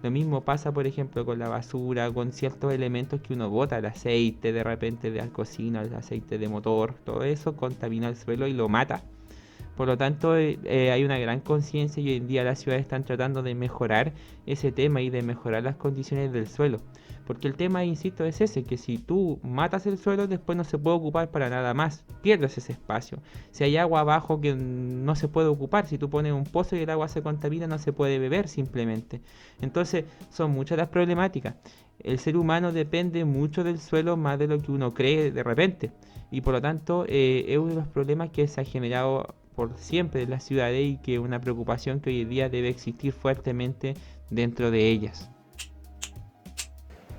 Speaker 1: Lo mismo pasa, por ejemplo, con la basura, con ciertos elementos que uno bota, el aceite de repente de la cocina, el aceite de motor, todo eso contamina el suelo y lo mata. Por lo tanto, hay una gran conciencia y hoy en día las ciudades están tratando de mejorar ese tema y de mejorar las condiciones del suelo. Porque el tema, insisto, es ese, que si tú matas el suelo, después no se puede ocupar para nada más, pierdes ese espacio. Si hay agua abajo que no se puede ocupar, si tú pones un pozo y el agua se contamina, no se puede beber simplemente. Entonces, son muchas las problemáticas. El ser humano depende mucho del suelo más de lo que uno cree de repente. Y por lo tanto, es uno de los problemas que se ha generado por siempre en las ciudades y que es una preocupación que hoy en día debe existir fuertemente dentro de ellas.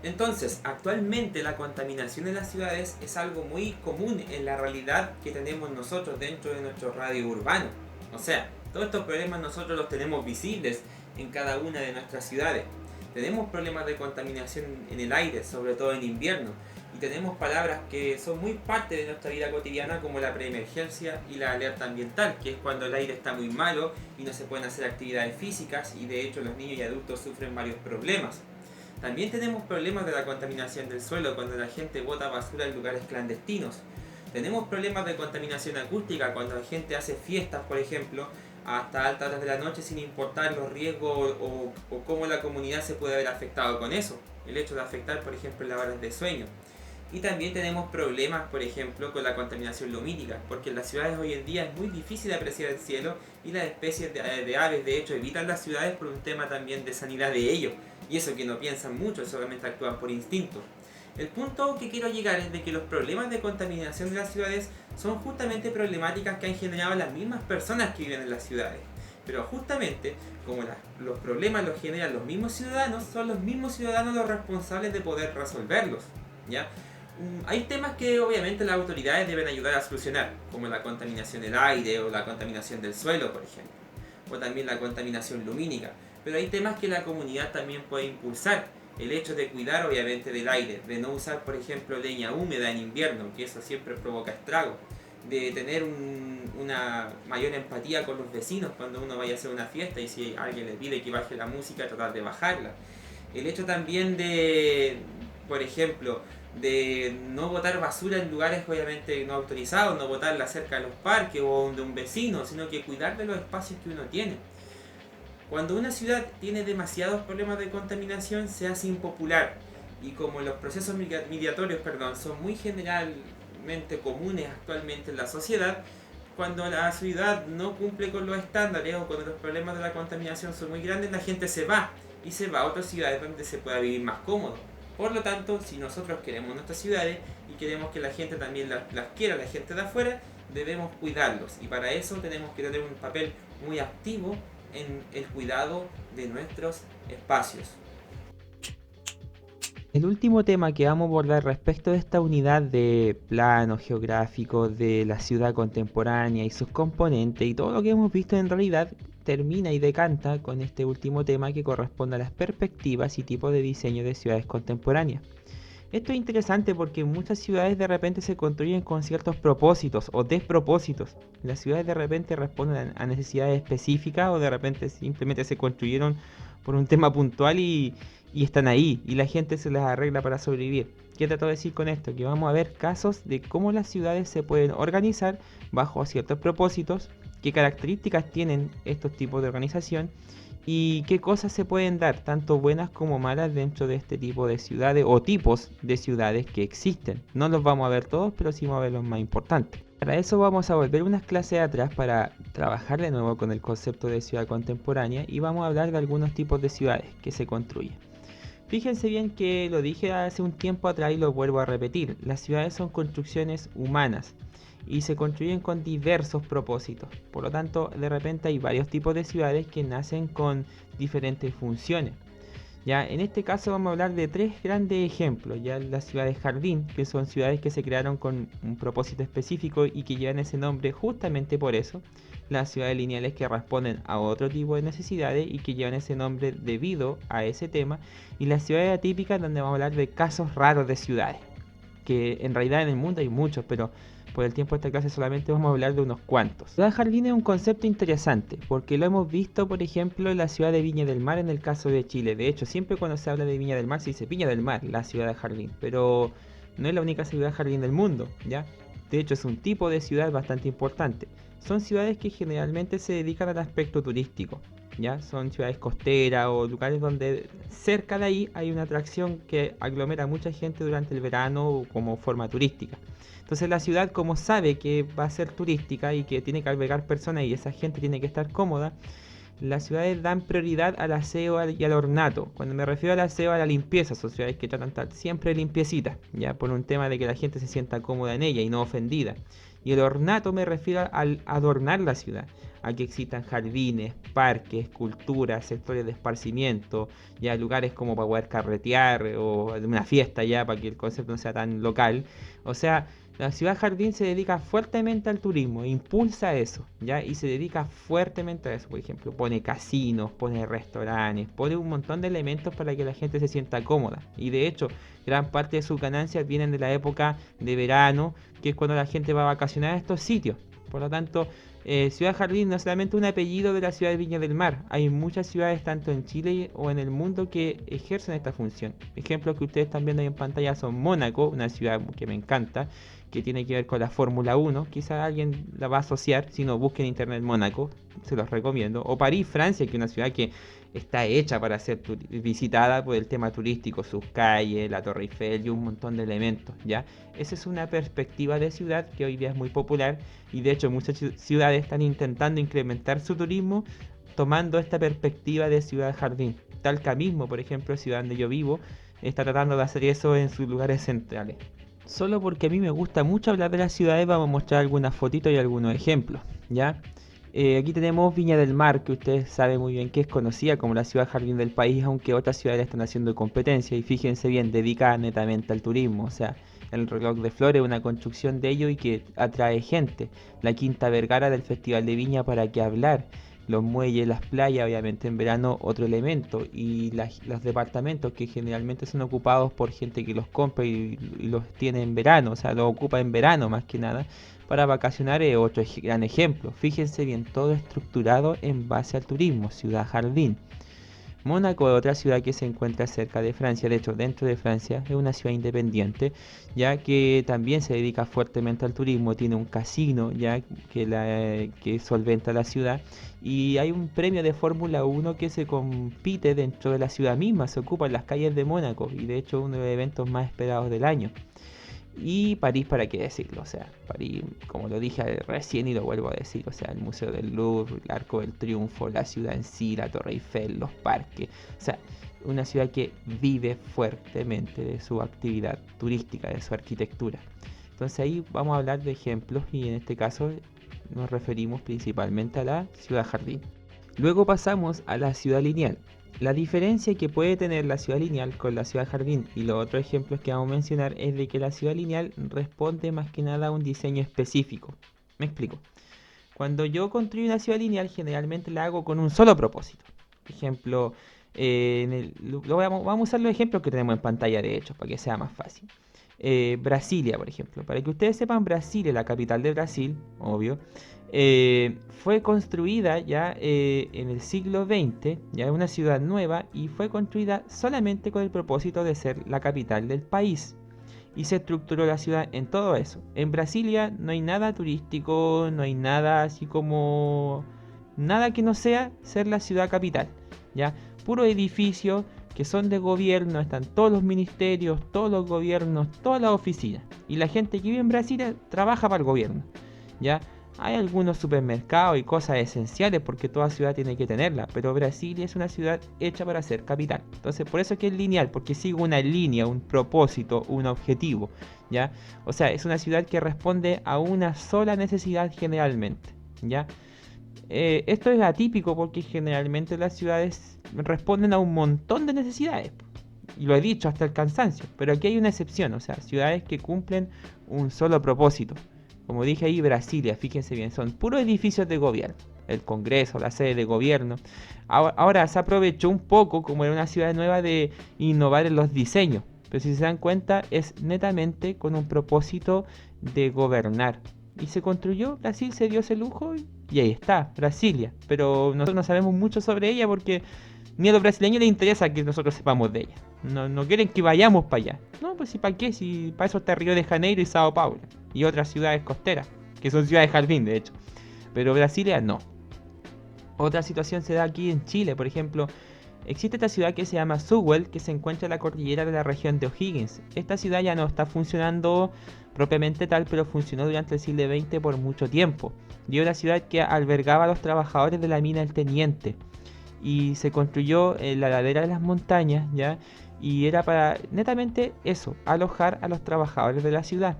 Speaker 2: Entonces, actualmente la contaminación en las ciudades es algo muy común en la realidad que tenemos nosotros dentro de nuestro radio urbano. O sea, todos estos problemas nosotros los tenemos visibles en cada una de nuestras ciudades. Tenemos problemas de contaminación en el aire, sobre todo en invierno. Y tenemos palabras que son muy parte de nuestra vida cotidiana como la preemergencia y la alerta ambiental, que es cuando el aire está muy malo y no se pueden hacer actividades físicas y de hecho los niños y adultos sufren varios problemas. También tenemos problemas de la contaminación del suelo cuando la gente bota basura en lugares clandestinos. Tenemos problemas de contaminación acústica cuando la gente hace fiestas, por ejemplo, hasta altas horas de la noche sin importar los riesgos o cómo la comunidad se puede ver afectado con eso. El hecho de afectar, por ejemplo, las horas de sueño. Y también tenemos problemas, por ejemplo, con la contaminación lumínica, porque en las ciudades hoy en día es muy difícil apreciar el cielo y las especies de aves, de hecho, evitan las ciudades por un tema también de sanidad de ellos. Y eso que no piensan mucho, solamente actúan por instinto. El punto que quiero llegar es de que los problemas de contaminación de las ciudades son justamente problemáticas que han generado las mismas personas que viven en las ciudades. Pero justamente, como los problemas los generan los mismos ciudadanos, son los mismos ciudadanos los responsables de poder resolverlos, ¿ya? Hay temas que obviamente las autoridades deben ayudar a solucionar, como la contaminación del aire o la contaminación del suelo, por ejemplo, o también la contaminación lumínica. Pero hay temas que la comunidad también puede impulsar. El hecho de cuidar obviamente del aire, de no usar por ejemplo leña húmeda en invierno, que eso siempre provoca estragos, de tener una mayor empatía con los vecinos cuando uno vaya a hacer una fiesta y si alguien le pide que baje la música, tratar de bajarla. El hecho también de, por ejemplo, de no botar basura en lugares obviamente no autorizados, no botarla cerca de los parques o de un vecino, sino que cuidar de los espacios que uno tiene. Cuando una ciudad tiene demasiados problemas de contaminación se hace impopular y como los procesos migratorios son muy generalmente comunes actualmente en la sociedad, cuando la ciudad no cumple con los estándares o cuando los problemas de la contaminación son muy grandes, la gente se va y se va a otras ciudades donde se pueda vivir más cómodo. Por lo tanto, si nosotros queremos nuestras ciudades y queremos que la gente también las quiera, la gente de afuera, debemos cuidarlos y para eso tenemos que tener un papel muy activo en el cuidado de nuestros espacios.
Speaker 1: El último tema que vamos a abordar respecto de esta unidad de plano geográfico de la ciudad contemporánea y sus componentes y todo lo que hemos visto en realidad termina y decanta con este último tema que corresponde a las perspectivas y tipos de diseño de ciudades contemporáneas. Esto es interesante porque muchas ciudades de repente se construyen con ciertos propósitos o despropósitos. Las ciudades de repente responden a necesidades específicas o de repente simplemente se construyeron por un tema puntual y están ahí y la gente se las arregla para sobrevivir. ¿Qué trato de decir con esto? Que vamos a ver casos de cómo las ciudades se pueden organizar bajo ciertos propósitos, qué características tienen estos tipos de organización y qué cosas se pueden dar, tanto buenas como malas, dentro de este tipo de ciudades o tipos de ciudades que existen. No los vamos a ver todos, pero sí vamos a ver los más importantes. Para eso vamos a volver unas clases atrás para trabajar de nuevo con el concepto de ciudad contemporánea y vamos a hablar de algunos tipos de ciudades que se construyen. Fíjense bien que lo dije hace un tiempo atrás y lo vuelvo a repetir. Las ciudades son construcciones humanas y se construyen con diversos propósitos. Por lo tanto, de repente hay varios tipos de ciudades que nacen con diferentes funciones. Ya, en este caso vamos a hablar de tres grandes ejemplos. Ya, las ciudades jardín, que son ciudades que se crearon con un propósito específico y que llevan ese nombre justamente por eso. Las ciudades lineales, que responden a otro tipo de necesidades y que llevan ese nombre debido a ese tema. Y las ciudades atípicas, donde vamos a hablar de casos raros de ciudades, que en realidad en el mundo hay muchos, pero por el tiempo de esta clase solamente vamos a hablar de unos cuantos. Ciudad jardín es un concepto interesante porque lo hemos visto, por ejemplo, en la ciudad de Viña del Mar en el caso de Chile. De hecho, siempre cuando se habla de Viña del Mar se dice Viña del Mar, la ciudad de jardín, pero no es la única ciudad jardín del mundo, ¿ya? De hecho, es un tipo de ciudad bastante importante. Son ciudades que generalmente se dedican al aspecto turístico, ¿ya? Son ciudades costeras o lugares donde cerca de ahí hay una atracción que aglomera a mucha gente durante el verano como forma turística. Entonces la ciudad, como sabe que va a ser turística y que tiene que albergar personas y esa gente tiene que estar cómoda, las ciudades dan prioridad al aseo y al ornato. Cuando me refiero al aseo, a la limpieza, son ciudades que tratan de estar siempre limpiecitas, ya por un tema de que la gente se sienta cómoda en ella y no ofendida. Y el ornato me refiero al adornar la ciudad, a que existan jardines, parques, culturas, sectores de esparcimiento, ya lugares como para poder carretear o una fiesta ya para que el concepto no sea tan local. O sea, la ciudad jardín se dedica fuertemente al turismo, impulsa eso, ¿ya? Y se dedica fuertemente a eso, por ejemplo, pone casinos, pone restaurantes, pone un montón de elementos para que la gente se sienta cómoda. Y de hecho, gran parte de sus ganancias vienen de la época de verano, que es cuando la gente va a vacacionar a estos sitios. Por lo tanto, Ciudad Jardín no es solamente un apellido de la ciudad de Viña del Mar. Hay muchas ciudades, tanto en Chile o en el mundo, que ejercen esta función. Ejemplos que ustedes están viendo ahí en pantalla son Mónaco, una ciudad que me encanta, que tiene que ver con la Fórmula 1. Quizá alguien la va a asociar, si no, busquen en internet Mónaco, se los recomiendo. O París, Francia, que es una ciudad que está hecha para ser visitada por el tema turístico, sus calles, la Torre Eiffel y un montón de elementos, ¿ya? Esa es una perspectiva de ciudad que hoy día es muy popular y de hecho muchas ciudades están intentando incrementar su turismo tomando esta perspectiva de ciudad jardín. Talca mismo, por ejemplo, ciudad donde yo vivo, está tratando de hacer eso en sus lugares centrales. Solo porque a mí me gusta mucho hablar de las ciudades, vamos a mostrar algunas fotitos y algunos ejemplos, ¿ya? Aquí tenemos Viña del Mar, que ustedes saben muy bien que es conocida como la ciudad jardín del país, aunque otras ciudades están haciendo competencia, y fíjense bien, dedicada netamente al turismo, o sea, el reloj de flores es una construcción de ello y que atrae gente. La Quinta Vergara del Festival de Viña, para qué hablar. Los muelles, las playas, obviamente en verano otro elemento, y los departamentos que generalmente son ocupados por gente que los compra y los tiene en verano, o sea, los ocupa en verano más que nada para vacacionar, es otro gran ejemplo. Fíjense bien, todo estructurado en base al turismo, ciudad jardín. Mónaco es otra ciudad que se encuentra cerca de Francia, de hecho dentro de Francia, es una ciudad independiente, ya que también se dedica fuertemente al turismo, tiene un casino ya que solventa la ciudad, y hay un premio de Fórmula 1 que se compite dentro de la ciudad misma, se ocupa en las calles de Mónaco, y de hecho es uno de los eventos más esperados del año. Y París, para qué decirlo, o sea, París, como lo dije recién y lo vuelvo a decir, o sea, el Museo del Louvre, el Arco del Triunfo, la ciudad en sí, la Torre Eiffel, los parques, o sea, una ciudad que vive fuertemente de su actividad turística, de su arquitectura. Entonces ahí vamos a hablar de ejemplos y en este caso nos referimos principalmente a la ciudad jardín. Luego pasamos a la ciudad lineal. La diferencia que puede tener la ciudad lineal con la ciudad jardín y los otros ejemplos que vamos a mencionar es de que la ciudad lineal responde más que nada a un diseño específico. Me explico. Cuando yo construyo una ciudad lineal, generalmente la hago con un solo propósito. Por ejemplo, vamos a usar los ejemplos que tenemos en pantalla, de hecho, para que sea más fácil. Brasilia, por ejemplo. Para que ustedes sepan, Brasilia, la capital de Brasil, obvio, fue construida ya en el siglo XX, ya es una ciudad nueva y fue construida solamente con el propósito de ser la capital del país. Y se estructuró la ciudad en todo eso. En Brasilia no hay nada turístico, no hay nada así como... nada que no sea ser la ciudad capital, ¿ya? Puro edificio que son de gobierno, están todos los ministerios, todos los gobiernos, todas las oficinas. Y la gente que vive en Brasilia trabaja para el gobierno, ¿ya? Hay algunos supermercados y cosas esenciales porque toda ciudad tiene que tenerla, pero Brasilia es una ciudad hecha para ser capital. Entonces, por eso es que es lineal, porque sigue una línea, un propósito, un objetivo, ¿ya? O sea, es una ciudad que responde a una sola necesidad generalmente, ¿ya? Esto es atípico porque generalmente las ciudades responden a un montón de necesidades. Y lo he dicho hasta el cansancio, pero aquí hay una excepción, o sea, ciudades que cumplen un solo propósito. Como dije ahí, Brasilia, fíjense bien, son puros edificios de gobierno. El Congreso, la sede de gobierno. Ahora se aprovechó un poco, como era una ciudad nueva, de innovar en los diseños. Pero si se dan cuenta, es netamente con un propósito de gobernar. Y se construyó, Brasil se dio ese lujo y ahí está, Brasilia. Pero nosotros no sabemos mucho sobre ella porque ni a los brasileños les interesa que nosotros sepamos de ella. No quieren que vayamos para allá. No, pues si para qué, si para eso está Río de Janeiro y Sao Paulo. Y otras ciudades costeras, que son ciudades jardín de hecho. Pero Brasilia no. Otra situación se da aquí en Chile, por ejemplo. Existe esta ciudad que se llama Sewell, que se encuentra en la cordillera de la región de O'Higgins. Esta ciudad ya no está funcionando propiamente tal, pero funcionó durante el siglo XX por mucho tiempo. Y era una ciudad que albergaba a los trabajadores de la mina El Teniente. Y se construyó en la ladera de las montañas, ¿ya? Y era para netamente eso, alojar a los trabajadores de la ciudad.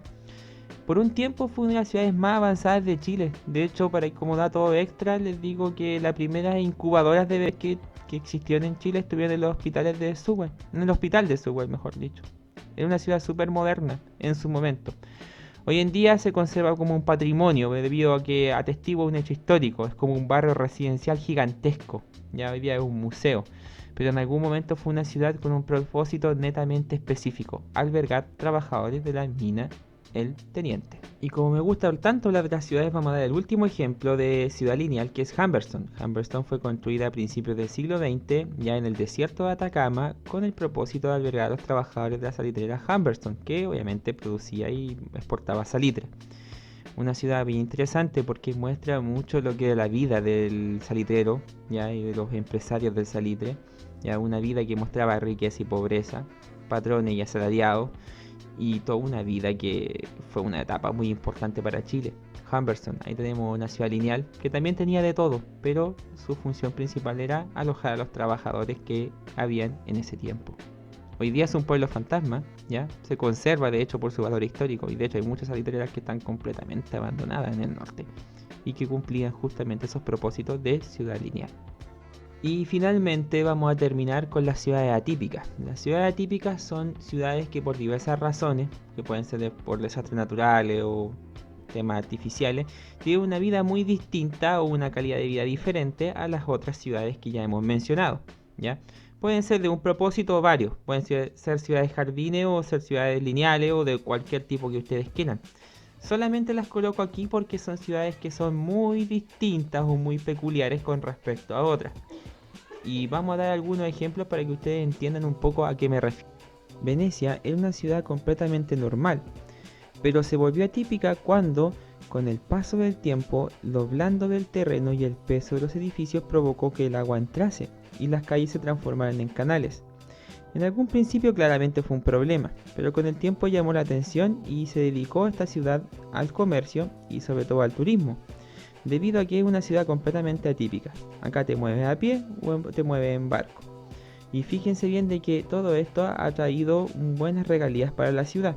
Speaker 1: Por un tiempo fue una de las ciudades más avanzadas de Chile. De hecho, para como dato extra, les digo que las primeras incubadoras de bebés que existieron en Chile estuvieron en los hospitales de Sewell. En el hospital de Sewell, mejor dicho. Era una ciudad súper moderna en su momento. Hoy en día se conserva como un patrimonio debido a que atestigua un hecho histórico. Es como un barrio residencial gigantesco. Ya hoy día es un museo. Pero en algún momento fue una ciudad con un propósito netamente específico: albergar trabajadores de la mina El Teniente. Y como me gusta tanto hablar de las ciudades, vamos a dar el último ejemplo de ciudad lineal, que es Humberstone. Humberstone fue construida a principios del siglo XX, ya en el desierto de Atacama, con el propósito de albergar a los trabajadores de la salitrera Humberstone, que obviamente producía y exportaba salitre. Una ciudad bien interesante porque muestra mucho lo que es la vida del salitrero, ya, y de los empresarios del salitre, ya, una vida que mostraba riqueza y pobreza, patrones y asalariados, y toda una vida que fue una etapa muy importante para Chile. Humberstone, ahí tenemos una ciudad lineal que también tenía de todo, pero su función principal era alojar a los trabajadores que habían en ese tiempo. Hoy día es un pueblo fantasma, ¿ya? Se conserva de hecho por su valor histórico, y de hecho hay muchas editoriales que están completamente abandonadas en el norte y que cumplían justamente esos propósitos de ciudad lineal. Y finalmente vamos a terminar con las ciudades atípicas. Las ciudades atípicas son ciudades que por diversas razones, que pueden ser por desastres naturales o temas artificiales, tienen una vida muy distinta o una calidad de vida diferente a las otras ciudades que ya hemos mencionado, ¿ya? Pueden ser de un propósito o varios, pueden ser ciudades jardines o ser ciudades lineales o de cualquier tipo que ustedes quieran. Solamente las coloco aquí porque son ciudades que son muy distintas o muy peculiares con respecto a otras. Y vamos a dar algunos ejemplos para que ustedes entiendan un poco a qué me refiero. Venecia era una ciudad completamente normal, pero se volvió atípica cuando, con el paso del tiempo, lo blando del terreno y el peso de los edificios provocó que el agua entrase y las calles se transformaran en canales. En algún principio claramente fue un problema, pero con el tiempo llamó la atención y se dedicó esta ciudad al comercio y sobre todo al turismo, debido a que es una ciudad completamente atípica. Acá te mueves a pie o te mueves en barco. Y fíjense bien de que todo esto ha traído buenas regalías para la ciudad.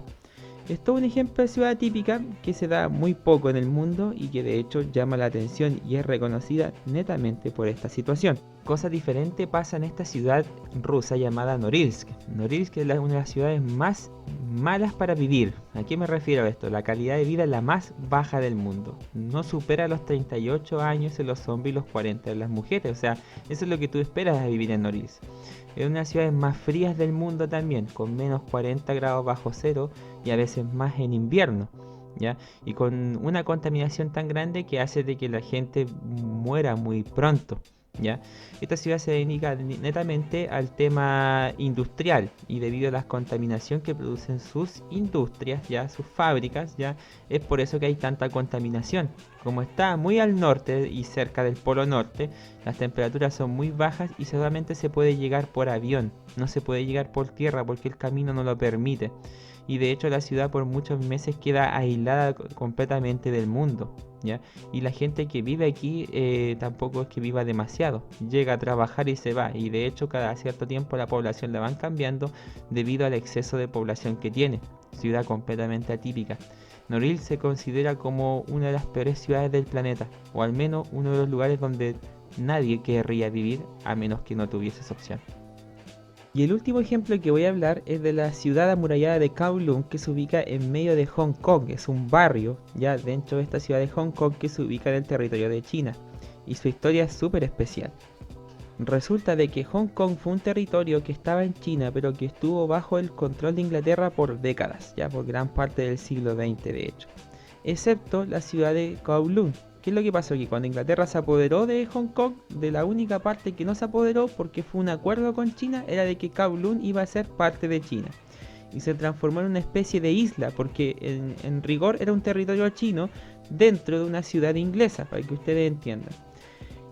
Speaker 1: Es todo un ejemplo de ciudad típica que se da muy poco en el mundo y que de hecho llama la atención y es reconocida netamente por esta situación. Cosa diferente pasa en esta ciudad rusa llamada Norilsk. Norilsk es una de las ciudades más malas para vivir. ¿A qué me refiero a esto? La calidad de vida es la más baja del mundo. No supera los 38 años en los hombres y los 40 en las mujeres. O sea, eso es lo que tú esperas de vivir en Norilsk. Es una de las ciudades más frías del mundo también, con menos 40 grados bajo cero y a veces más en invierno, ¿ya? Y con una contaminación tan grande que hace de que la gente muera muy pronto, ¿ya? Esta ciudad se dedica netamente al tema industrial y debido a la contaminación que producen sus industrias, ya sus fábricas, ya es por eso que hay tanta contaminación. Como está muy al norte y cerca del polo norte, las temperaturas son muy bajas y solamente se puede llegar por avión, no se puede llegar por tierra porque el camino no lo permite. Y de hecho la ciudad por muchos meses queda aislada completamente del mundo, ¿ya? Y la gente que vive aquí tampoco es que viva demasiado, llega a trabajar y se va, y de hecho cada cierto tiempo la población la van cambiando debido al exceso de población que tiene. Ciudad completamente atípica. Norilsk se considera como una de las peores ciudades del planeta, o al menos uno de los lugares donde nadie querría vivir a menos que no tuviese esa opción. Y el último ejemplo que voy a hablar es de la ciudad amurallada de Kowloon, que se ubica en medio de Hong Kong. Es un barrio ya dentro de esta ciudad de Hong Kong que se ubica en el territorio de China. Y su historia es súper especial. Resulta de que Hong Kong fue un territorio que estaba en China, pero que estuvo bajo el control de Inglaterra por décadas, ya por gran parte del siglo XX de hecho. Excepto la ciudad de Kowloon. ¿Qué es lo que pasó aquí? Cuando Inglaterra se apoderó de Hong Kong, de la única parte que no se apoderó porque fue un acuerdo con China, era de que Kowloon iba a ser parte de China. Y se transformó en una especie de isla, porque en rigor era un territorio chino dentro de una ciudad inglesa, para que ustedes entiendan.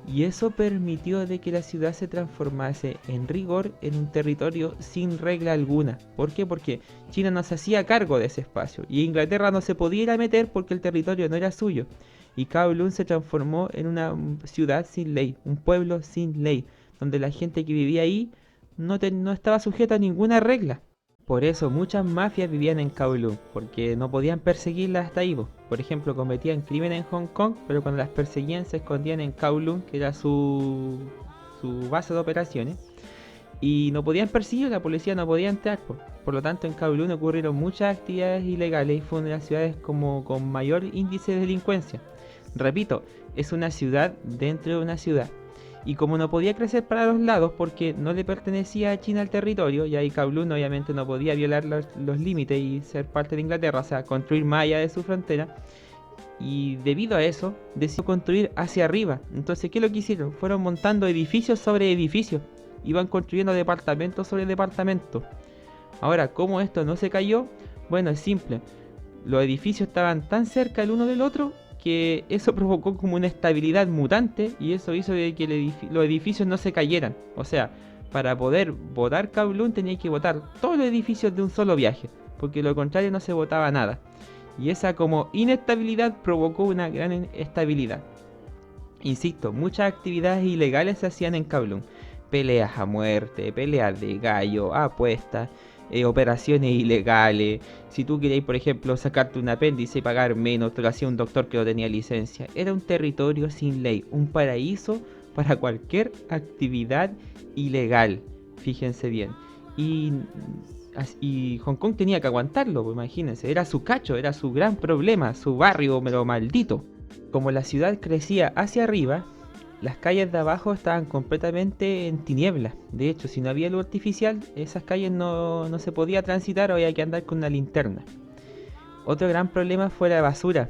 Speaker 1: Y eso permitió de que la ciudad se transformase en rigor en un territorio sin regla alguna. ¿Por qué? Porque China no se hacía cargo de ese espacio y Inglaterra no se podía ir a meter porque el territorio no era suyo. Y Kowloon se transformó en una ciudad sin ley, un pueblo sin ley, donde la gente que vivía ahí no estaba sujeta a ninguna regla. Por eso muchas mafias vivían en Kowloon, porque no podían perseguirlas hasta ahí. Por ejemplo, cometían crímenes en Hong Kong, pero cuando las perseguían se escondían en Kowloon, que era su base de operaciones, y no podían perseguir, la policía no podía entrar. Por lo tanto, en Kowloon ocurrieron muchas actividades ilegales y fue una de las ciudades como con mayor índice de delincuencia. Repito, es una ciudad dentro de una ciudad. Y como no podía crecer para los lados porque no le pertenecía a China el territorio, y ahí Kowloon obviamente no podía violar los límites y ser parte de Inglaterra, o sea, construir más allá de su frontera. Y debido a eso, decidió construir hacia arriba. Entonces, ¿qué es lo que hicieron? Fueron montando edificios sobre edificios. Iban construyendo departamentos sobre departamentos. Ahora, ¿cómo esto no se cayó? Bueno, es simple. Los edificios estaban tan cerca el uno del otro que eso provocó como una estabilidad mutante y eso hizo de que los edificios no se cayeran. O sea, para poder botar Kowloon tenía que botar todos los edificios de un solo viaje. porque lo contrario no se votaba nada. Y esa como inestabilidad provocó una gran estabilidad. Insisto, muchas actividades ilegales se hacían en Kowloon. Peleas a muerte, peleas de gallo, apuestas, operaciones ilegales. Si tú querías, por ejemplo, sacarte un apéndice y pagar menos, te lo hacía un doctor que no tenía licencia. Era un territorio sin ley, un paraíso para cualquier actividad ilegal. Fíjense bien. Y, y Hong Kong tenía que aguantarlo, pues imagínense. Era su cacho, era su gran problema, su barrio, pero maldito. Como la ciudad crecía hacia arriba, las calles de abajo estaban completamente en tinieblas. De hecho, si no había luz artificial, esas calles no se podía transitar o había que andar con una linterna. Otro gran problema fue la basura.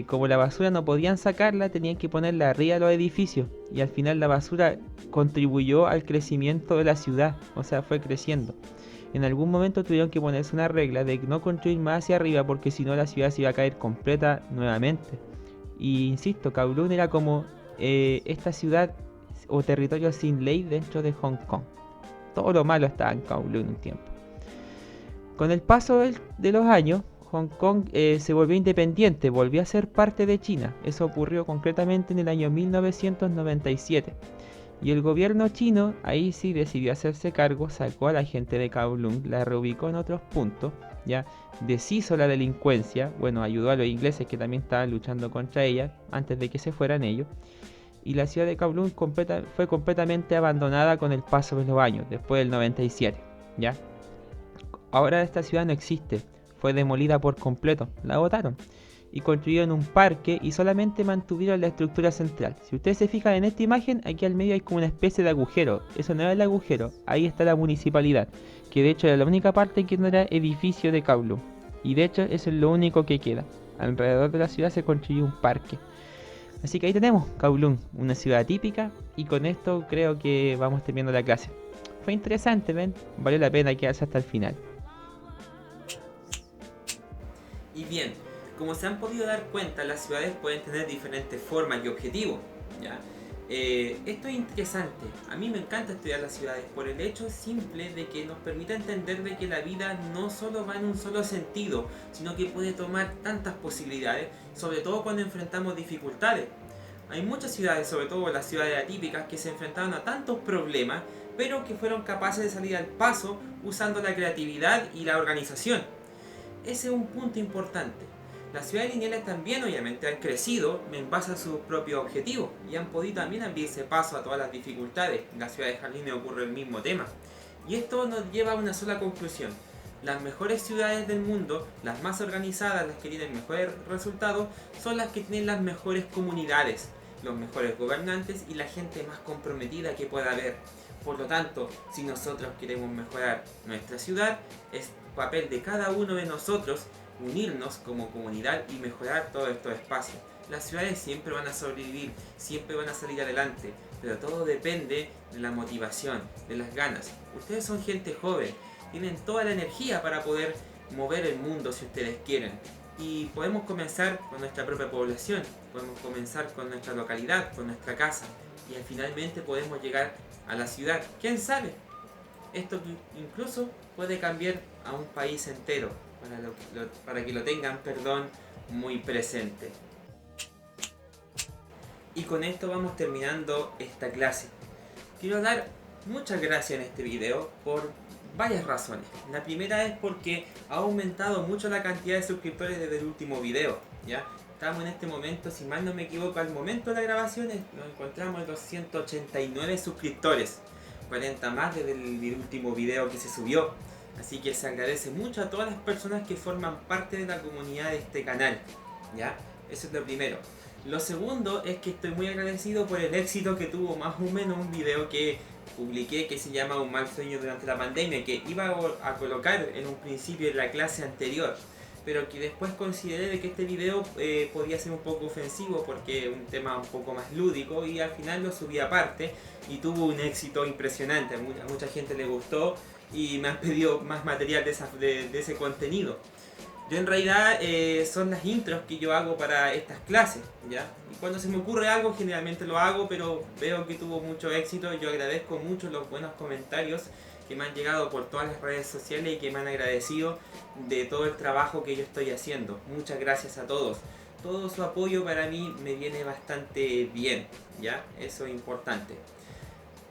Speaker 1: Como la basura no podían sacarla, tenían que ponerla arriba de los edificios. Y al final la basura contribuyó al crecimiento de la ciudad, o sea, fue creciendo. En algún momento tuvieron que ponerse una regla de no construir más hacia arriba porque si no la ciudad se iba a caer completa nuevamente. Y insisto, Kowloon era como esta ciudad o territorio sin ley dentro de Hong Kong. Todo lo malo estaba en Kowloon un tiempo. Con el paso de los años, Hong Kong se volvió independiente, volvió a ser parte de China. Eso ocurrió concretamente en el año 1997. Y el gobierno chino ahí sí decidió hacerse cargo, sacó a la gente de Kowloon, la reubicó en otros puntos, ya deshizo la delincuencia, bueno, ayudó a los ingleses que también estaban luchando contra ella antes de que se fueran ellos. Y la ciudad de Kowloon fue completamente abandonada con el paso de los años, después del 97, ¿ya? Ahora esta ciudad no existe, fue demolida por completo, la botaron. Y construyeron un parque y solamente mantuvieron la estructura central. Si ustedes se fijan en esta imagen, aquí al medio hay como una especie de agujero. Eso no era el agujero, ahí está la municipalidad, que de hecho era la única parte que no era edificio de Kowloon. Y de hecho eso es lo único que queda. Alrededor de la ciudad se construyó un parque. Así que ahí tenemos Kowloon, una ciudad típica, y con esto creo que vamos terminando la clase. Fue interesante, ¿ven? Valió la pena quedarse hasta el final.
Speaker 2: Y bien, como se han podido dar cuenta, las ciudades pueden tener diferentes formas y objetivos, ¿ya? Esto es interesante. A mí me encanta estudiar las ciudades por el hecho simple de que nos permite entender de que la vida no solo va en un solo sentido, sino que puede tomar tantas posibilidades, sobre todo cuando enfrentamos dificultades. Hay muchas ciudades, sobre todo las ciudades atípicas, que se enfrentaron a tantos problemas, pero que fueron capaces de salir al paso usando la creatividad y la organización. Ese es un punto importante. Las ciudades lineales también obviamente han crecido en base a sus propios objetivos y han podido también abrirse paso a todas las dificultades. En las ciudades jardines ocurre el mismo tema. Y esto nos lleva a una sola conclusión. Las mejores ciudades del mundo, las más organizadas, las que tienen mejores resultados, son las que tienen las mejores comunidades, los mejores gobernantes y la gente más comprometida que pueda haber. Por lo tanto, si nosotros queremos mejorar nuestra ciudad, es papel de cada uno de nosotros unirnos como comunidad y mejorar todos estos espacios. Las ciudades siempre van a sobrevivir, siempre van a salir adelante, pero todo depende de la motivación, de las ganas. Ustedes son gente joven, tienen toda la energía para poder mover el mundo si ustedes quieren. Y podemos comenzar con nuestra propia población, podemos comenzar con nuestra localidad, con nuestra casa, y finalmente podemos llegar a la ciudad. ¿Quién sabe? Esto incluso puede cambiar a un país entero, para que lo tengan, muy presente. Y con esto vamos terminando esta clase. Quiero dar muchas gracias en este video por varias razones. La primera es porque ha aumentado mucho la cantidad de suscriptores desde el último video, ¿ya? Estamos en este momento, si mal no me equivoco, al momento de la grabación nos encontramos en los 189 suscriptores, 40 más desde el último video que se subió. Así que se agradece mucho a todas las personas que forman parte de la comunidad de este canal, ¿ya? Eso es lo primero. Lo segundo es que estoy muy agradecido por el éxito que tuvo más o menos un video que publiqué que se llama Un mal sueño durante la pandemia, que iba a colocar en un principio en la clase anterior, pero que después consideré de que este video podía ser un poco ofensivo porque es un tema un poco más lúdico, y al final lo subí aparte y tuvo un éxito impresionante. A mucha gente le gustó y me han pedido más material de ese contenido. Yo en realidad son las intros que yo hago para estas clases, ¿ya? Y cuando se me ocurre algo generalmente lo hago, pero veo que tuvo mucho éxito. Yo agradezco mucho los buenos comentarios que me han llegado por todas las redes sociales y que me han agradecido de todo el trabajo que yo estoy haciendo. Muchas gracias a todos. Todo su apoyo para mí me viene bastante bien, ¿ya? Eso es importante.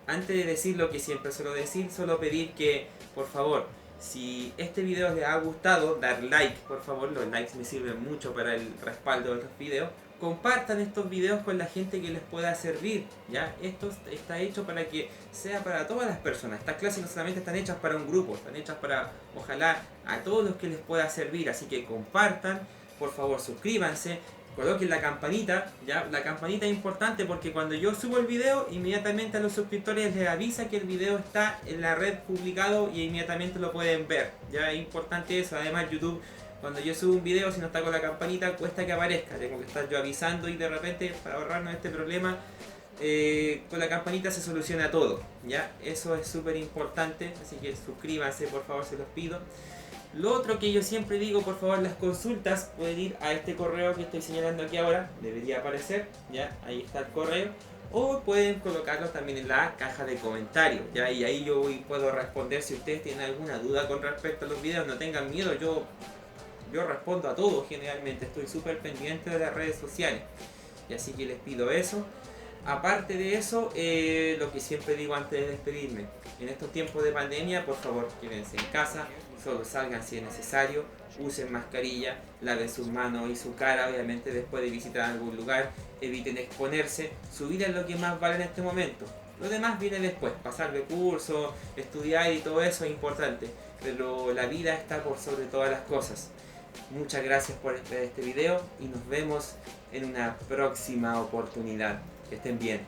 Speaker 2: Antes de decir lo que siempre suelo decir, solo pedir que, por favor, si este video les ha gustado, dar like, por favor. Los likes me sirven mucho para el respaldo de los videos. Compartan estos videos con la gente que les pueda servir, ¿ya? Esto está hecho para que sea para todas las personas. Estas clases no solamente están hechas para un grupo, están hechas para, ojalá, a todos los que les pueda servir. Así que compartan, por favor suscríbanse, coloquen la campanita, ¿ya? La campanita es importante porque cuando yo subo el video, inmediatamente a los suscriptores les avisa que el video está en la red publicado y inmediatamente lo pueden ver, ¿ya? Es importante eso. Además YouTube, cuando yo subo un video, si no está con la campanita, cuesta que aparezca. Tengo que estar yo avisando y de repente, para ahorrarnos este problema, con la campanita se soluciona todo, ¿ya? Eso es súper importante, así que suscríbanse, por favor, se los pido. Lo otro que yo siempre digo, por favor, las consultas pueden ir a este correo que estoy señalando aquí ahora, debería aparecer, ¿ya? Ahí está el correo. O pueden colocarlo también en la caja de comentarios, ¿ya? Y ahí yo puedo responder si ustedes tienen alguna duda con respecto a los videos. No tengan miedo, yo respondo a todos generalmente, estoy súper pendiente de las redes sociales. Y así que les pido eso. Aparte de eso, lo que siempre digo antes de despedirme, en estos tiempos de pandemia, por favor, quédense en casa, solo salgan si es necesario, usen mascarilla, laven sus manos y su cara, obviamente después de visitar algún lugar, eviten exponerse, su vida es lo que más vale en este momento. Lo demás viene después, pasar de curso, estudiar y todo eso es importante, pero la vida está por sobre todas las cosas. Muchas gracias por ver este video y nos vemos en una próxima oportunidad. Que estén bien.